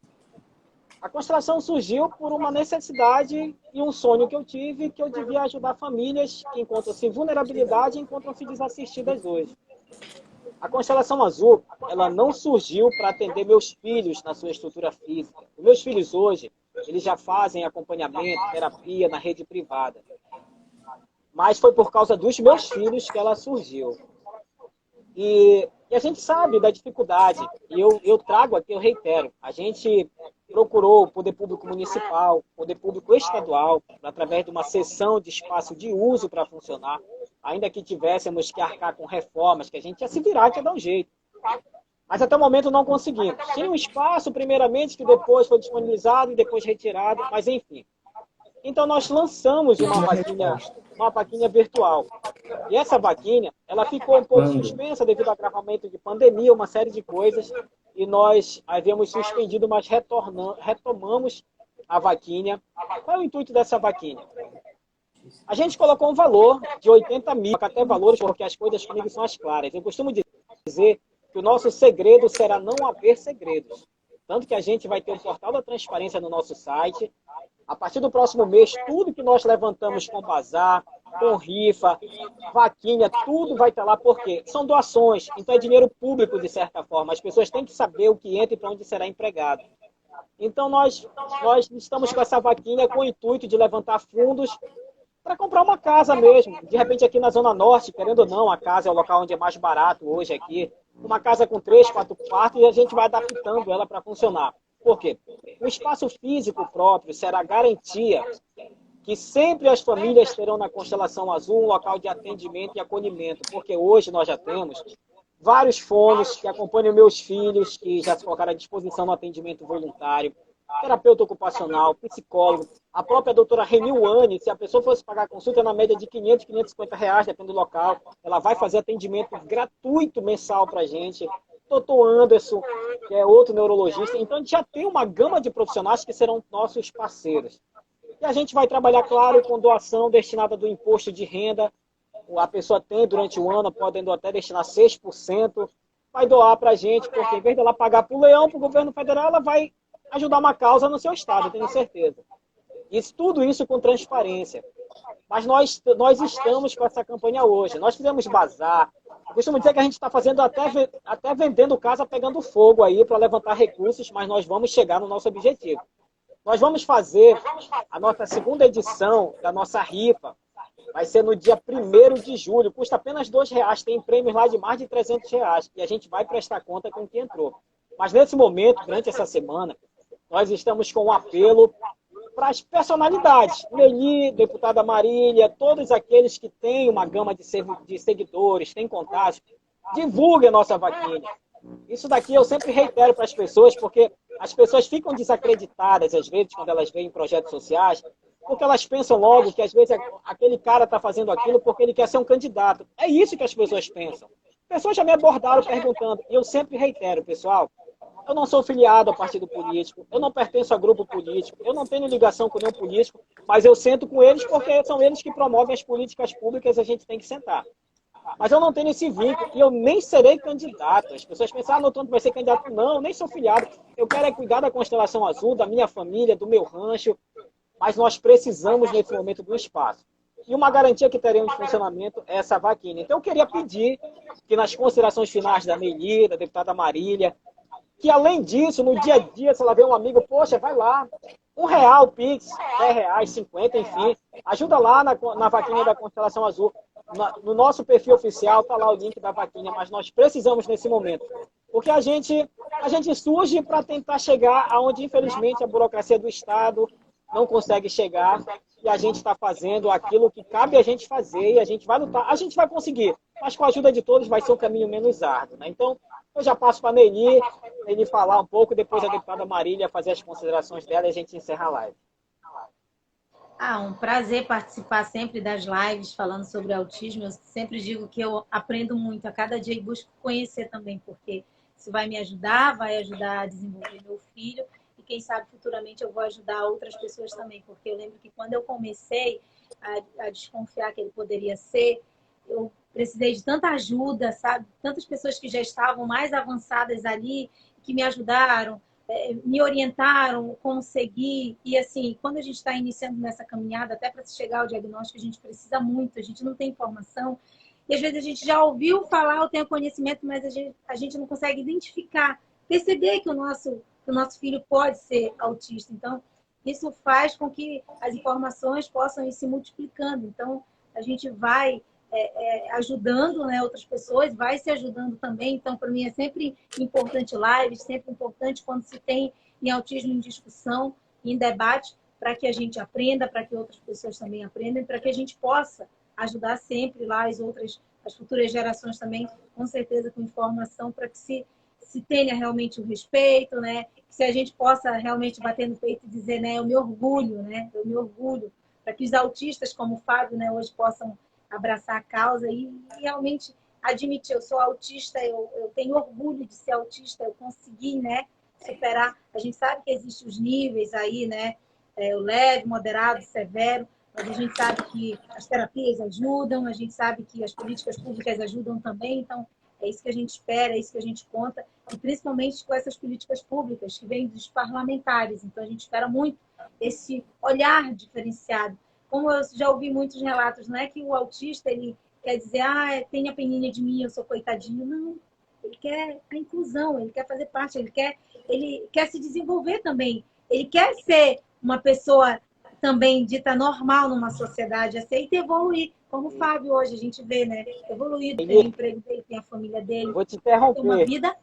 A constelação surgiu por uma necessidade e um sonho que eu tive, que eu devia ajudar famílias que encontram-se em vulnerabilidade e encontram-se desassistidas hoje. A Constelação Azul, ela não surgiu para atender meus filhos na sua estrutura física. Os meus filhos hoje, eles já fazem acompanhamento, terapia na rede privada. Mas foi por causa dos meus filhos que ela surgiu. E a gente sabe da dificuldade, e eu trago aqui, eu reitero, a gente procurou o poder público municipal, poder público estadual, através de uma cessão de espaço de uso para funcionar, ainda que tivéssemos que arcar com reformas, que a gente ia se virar, que ia dar um jeito. Mas até o momento não conseguimos. Tinha um espaço, primeiramente, que depois foi disponibilizado e depois retirado, mas enfim. Então nós lançamos uma vaquinha virtual. E essa vaquinha, ela ficou um pouco suspensa devido ao agravamento de pandemia, uma série de coisas, e nós havíamos suspendido, mas retomamos a vaquinha. Qual é o intuito dessa vaquinha? A gente colocou um valor de 80 mil, até valores, porque as coisas comigo são as claras. Eu costumo dizer que o nosso segredo será não haver segredos. Tanto que a gente vai ter o portal da transparência no nosso site. A partir do próximo mês, tudo que nós levantamos com bazar, com rifa, vaquinha, tudo vai estar lá. Por quê? São doações, então é dinheiro público, de certa forma. As pessoas têm que saber o que entra e para onde será empregado. Então, nós estamos com essa vaquinha com o intuito de levantar fundos para comprar uma casa mesmo. De repente, aqui na Zona Norte, querendo ou não, a casa é o local onde é mais barato hoje aqui. Uma casa com 3, 4 quartos e a gente vai adaptando ela para funcionar. Por quê? O espaço físico próprio será garantia que sempre as famílias terão na Constelação Azul um local de atendimento e acolhimento, porque hoje nós já temos vários fones que acompanham meus filhos, que já se colocaram à disposição no atendimento voluntário, terapeuta ocupacional, psicólogo, a própria doutora Renilane, se a pessoa fosse pagar a consulta na média de 500, 550 reais, depende do local, ela vai fazer atendimento gratuito mensal para a gente. Doutor Anderson, que é outro neurologista. Então, a gente já tem uma gama de profissionais que serão nossos parceiros. E a gente vai trabalhar, claro, com doação destinada do imposto de renda. A pessoa tem, durante o ano, podendo até destinar 6%, vai doar para a gente, porque em vez dela pagar para o leão, para o governo federal, ela vai ajudar uma causa no seu estado, eu tenho certeza. Tudo isso com transparência. Mas nós estamos com essa campanha hoje. Nós fizemos bazar. Eu costumo dizer que a gente está fazendo até vendendo casa, pegando fogo aí para levantar recursos, mas nós vamos chegar no nosso objetivo. Nós vamos fazer a nossa segunda edição da nossa rifa. Vai ser no dia 1º de julho. Custa apenas R$2. Tem prêmios lá de mais de R$300. E a gente vai prestar conta com quem entrou. Mas nesse momento, durante essa semana, nós estamos com um apelo para as personalidades. Leli, deputada Marília, todos aqueles que têm uma gama de seguidores, têm contatos, divulguem a nossa vaquinha. Isso daqui eu sempre reitero para as pessoas, porque as pessoas ficam desacreditadas, às vezes, quando elas veem projetos sociais, porque elas pensam logo que, às vezes, aquele cara está fazendo aquilo porque ele quer ser um candidato. É isso que as pessoas pensam. Pessoas já me abordaram perguntando, e eu sempre reitero, pessoal, eu não sou filiado a partido político, eu não pertenço a grupo político, eu não tenho ligação com nenhum político, mas eu sento com eles porque são eles que promovem as políticas públicas e a gente tem que sentar. Mas eu não tenho esse vínculo e eu nem serei candidato. As pessoas pensam, no tanto vai ser candidato. Não, eu nem sou filiado. Eu quero é cuidar da Constelação Azul, da minha família, do meu rancho, mas nós precisamos, nesse momento, do espaço. E uma garantia que teremos de funcionamento é essa vaquinha. Então, eu queria pedir que nas considerações finais da Neili, da deputada Marília, que além disso, no dia a dia, se ela vê um amigo, poxa, vai lá, R$ 1, Pix, R$ 10, 50, enfim, ajuda lá na vaquinha da Constelação Azul. No nosso perfil oficial está lá o link da vaquinha, mas nós precisamos nesse momento. Porque a gente surge para tentar chegar aonde, infelizmente, a burocracia do Estado não consegue chegar, e a gente está fazendo aquilo que cabe a gente fazer, e a gente vai lutar, a gente vai conseguir, mas com a ajuda de todos vai ser um caminho menos árduo, né? Então, eu já passo para a Neili falar um pouco, depois a deputada Marília fazer as considerações dela e a gente encerra a live. Um prazer participar sempre das lives falando sobre autismo. Eu sempre digo que eu aprendo muito a cada dia e busco conhecer também, porque isso vai me ajudar, vai ajudar a desenvolver meu filho e quem sabe futuramente eu vou ajudar outras pessoas também, porque eu lembro que quando eu comecei a desconfiar que ele poderia ser, eu precisei de tanta ajuda, sabe? Tantas pessoas que já estavam mais avançadas ali, que me ajudaram, me orientaram como seguir. E assim, quando a gente está iniciando nessa caminhada, até para chegar ao diagnóstico, a gente precisa muito, a gente não tem informação. E às vezes a gente já ouviu falar, ou tem conhecimento, mas a gente não consegue identificar, perceber que o nosso filho pode ser autista. Então, isso faz com que as informações possam ir se multiplicando. Então, a gente vai ajudando, né, outras pessoas, vai se ajudando também. Então, para mim, é sempre importante lives, sempre importante quando se tem em autismo em discussão, em debate, para que a gente aprenda, para que outras pessoas também aprendam, para que a gente possa ajudar sempre lá as futuras gerações também, com certeza com informação, para que se tenha realmente o respeito, né? Que se a gente possa realmente bater no peito e dizer, né, eu me orgulho, para que os autistas como o Fábio, né, hoje possam abraçar a causa e realmente admitir, eu sou autista, eu tenho orgulho de ser autista, eu consegui, né, superar. A gente sabe que existem os níveis aí, né, o leve, moderado, severo, mas a gente sabe que as terapias ajudam, a gente sabe que as políticas públicas ajudam também, então é isso que a gente espera, é isso que a gente conta, e principalmente com essas políticas públicas que vêm dos parlamentares. Então a gente espera muito esse olhar diferenciado. Como eu já ouvi muitos relatos, não é que o autista ele quer dizer, tenha peninha de mim, eu sou coitadinho. Não, ele quer a inclusão, ele quer fazer parte, ele quer se desenvolver também. Ele quer ser uma pessoa também dita normal numa sociedade, aceita e evoluir. Como o Fábio hoje, a gente vê, né? Evoluído, tem o emprego dele, tem a família dele. Vou te interromper. Tem uma vida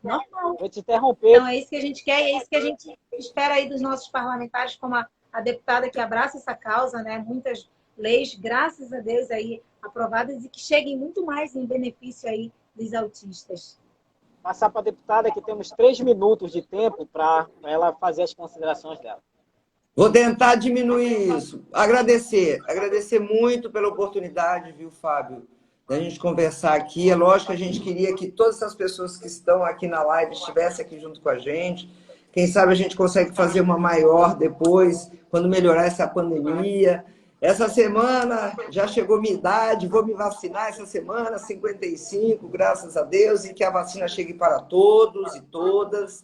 normal. Vou te interromper. Então, é isso que a gente quer e é isso que a gente espera aí dos nossos parlamentares, como a deputada que abraça essa causa, né? Muitas leis, graças a Deus, aí aprovadas e que cheguem muito mais em benefício aí dos autistas. Passar para a deputada que temos 3 minutos de tempo para ela fazer as considerações dela. Vou tentar diminuir isso. Agradecer muito pela oportunidade, viu, Fábio, da gente conversar aqui. É lógico que a gente queria que todas essas pessoas que estão aqui na live estivessem aqui junto com a gente. Quem sabe a gente consegue fazer uma maior depois, quando melhorar essa pandemia. Essa semana já chegou minha idade, vou me vacinar essa semana, 55, graças a Deus, e que a vacina chegue para todos e todas.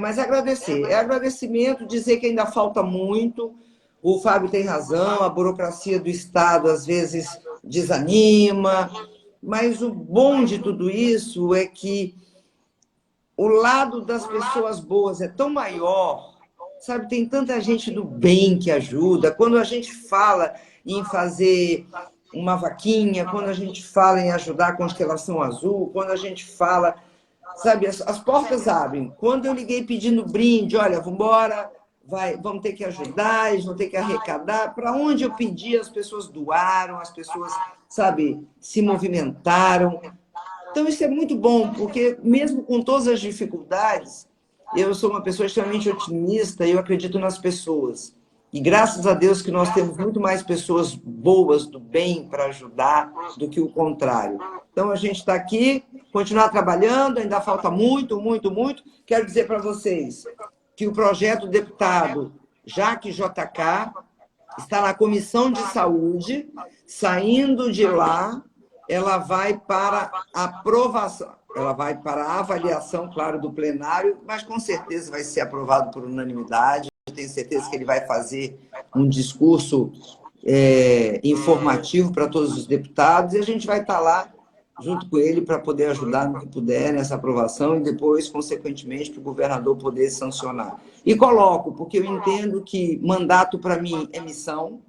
Mas agradecer. É agradecimento, dizer que ainda falta muito. O Fábio tem razão, a burocracia do Estado às vezes desanima, mas o bom de tudo isso é que o lado das pessoas boas é tão maior, sabe? Tem tanta gente do bem que ajuda. Quando a gente fala em fazer uma vaquinha, quando a gente fala em ajudar a Constelação Azul, quando a gente fala, sabe, as portas abrem. Quando eu liguei pedindo brinde, olha, vamos embora, vamos ter que ajudar, eles vão ter que arrecadar. Para onde eu pedi, as pessoas doaram, as pessoas, sabe, se movimentaram. Então, isso é muito bom, porque mesmo com todas as dificuldades, eu sou uma pessoa extremamente otimista e eu acredito nas pessoas. E graças a Deus que nós temos muito mais pessoas boas, do bem, para ajudar, do que o contrário. Então, a gente está aqui, continuar trabalhando, ainda falta muito, muito, muito. Quero dizer para vocês que o projeto do deputado Jaque JK está na Comissão de Saúde, saindo de lá, ela vai para a aprovação, ela vai para a avaliação, claro, do plenário, mas com certeza vai ser aprovado por unanimidade. Eu tenho certeza que ele vai fazer um discurso informativo para todos os deputados e a gente vai estar lá junto com ele para poder ajudar no que puder nessa aprovação e depois, consequentemente, para o governador poder sancionar. E coloco, porque eu entendo que mandato para mim é missão.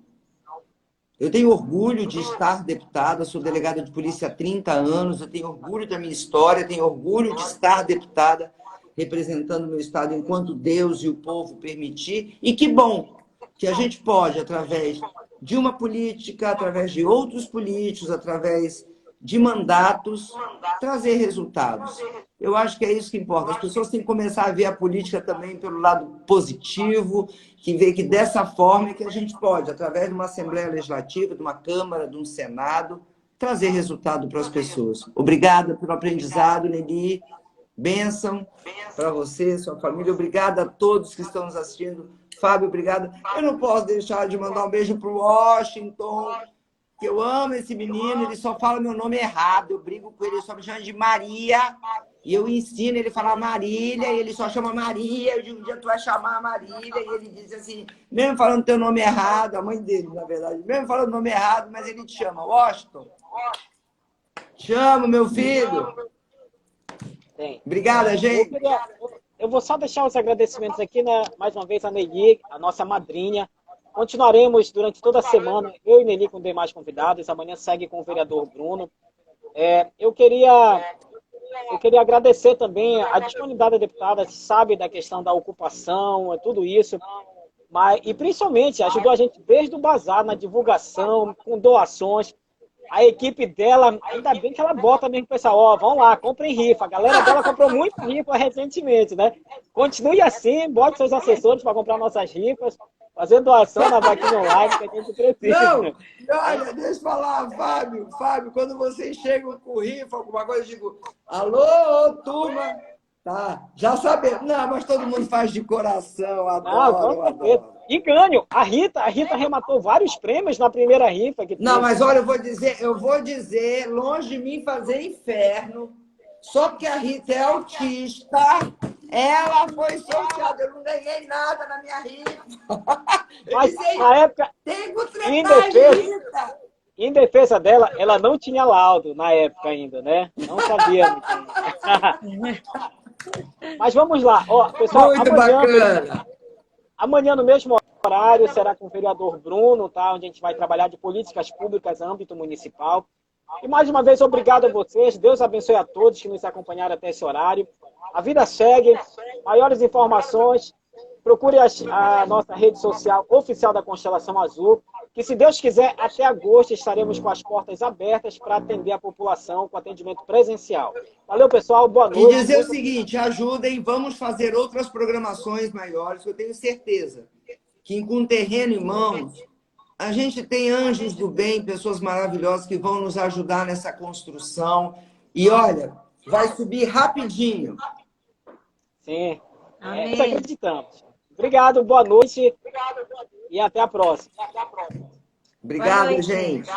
Eu tenho orgulho de estar deputada, sou delegada de polícia há 30 anos, eu tenho orgulho da minha história, tenho orgulho de estar deputada representando o meu estado enquanto Deus e o povo permitir. E que bom que a gente pode, através de uma política, através de outros políticos, através de mandatos, trazer resultados. Eu acho que é isso que importa. As pessoas têm que começar a ver a política também pelo lado positivo, que vê que dessa forma é que a gente pode, através de uma Assembleia Legislativa, de uma Câmara, de um Senado, trazer resultado para as pessoas. Obrigada pelo aprendizado, Nelly. Bênção para você, sua família. Obrigada a todos que estão nos assistindo. Fábio, obrigado. Eu não posso deixar de mandar um beijo para o Washington, que eu amo esse menino, ele só fala meu nome errado, eu brigo com ele, ele só me chama de Maria, e eu ensino ele a falar Marília, e ele só chama Maria, e um dia tu vai chamar a Marília, e ele diz assim, mesmo falando teu nome errado, a mãe dele, na verdade, mesmo falando o nome errado, mas ele te chama, Washington, te amo, meu filho. Tem. Obrigada, gente. Eu vou só deixar os agradecimentos aqui, né? Mais uma vez a Nelly, a nossa madrinha. Continuaremos durante toda a semana, eu e Nelly com demais convidados. Amanhã segue com o vereador Bruno. Eu queria agradecer também a disponibilidade da deputada, sabe da questão da ocupação, tudo isso. E principalmente ajudou a gente desde o bazar, na divulgação, com doações. A equipe dela, ainda bem que ela bota mesmo o pessoal, ó, vão lá, comprem rifa. A galera dela comprou muita rifa recentemente, né? Continue assim, bote seus assessores para comprar nossas rifas, fazer doação na vaquinha online que a gente precisa. Não, olha, deixa eu falar, Fábio. Fábio, quando vocês chegam com rifa, alguma coisa, eu digo, alô, turma. Tá, já sabemos. Não, mas todo mundo faz de coração, adoro, adoro. E ganho. A Rita arrematou vários prêmios na primeira rifa. Não, mas olha, eu vou dizer, longe de mim fazer inferno, só porque a Rita é autista, ela foi sorteada, eu não ganhei nada na minha rifa. Mas na época, tem que tretar, Rita. Em defesa dela, ela não tinha laudo na época ainda, né? Não sabia. Mas vamos lá. Ó, pessoal, muito bacana. Amanhã, no mesmo horário, será com o vereador Bruno, tá? Onde a gente vai trabalhar de políticas públicas no âmbito municipal. E mais uma vez, obrigado a vocês. Deus abençoe a todos que nos acompanharam até esse horário. A vida segue. Maiores informações, procure a nossa rede social oficial da Constelação Azul, que, se Deus quiser, até agosto estaremos com as portas abertas para atender a população com atendimento presencial. Valeu, pessoal. Boa noite. E dizer o seguinte, ajudem, vamos fazer outras programações maiores, que eu tenho certeza que, com terreno em mãos, a gente tem anjos do bem, pessoas maravilhosas que vão nos ajudar nessa construção. E, olha, vai subir rapidinho. Sim, nós acreditamos. Obrigado, boa noite e até a próxima. Obrigado, gente.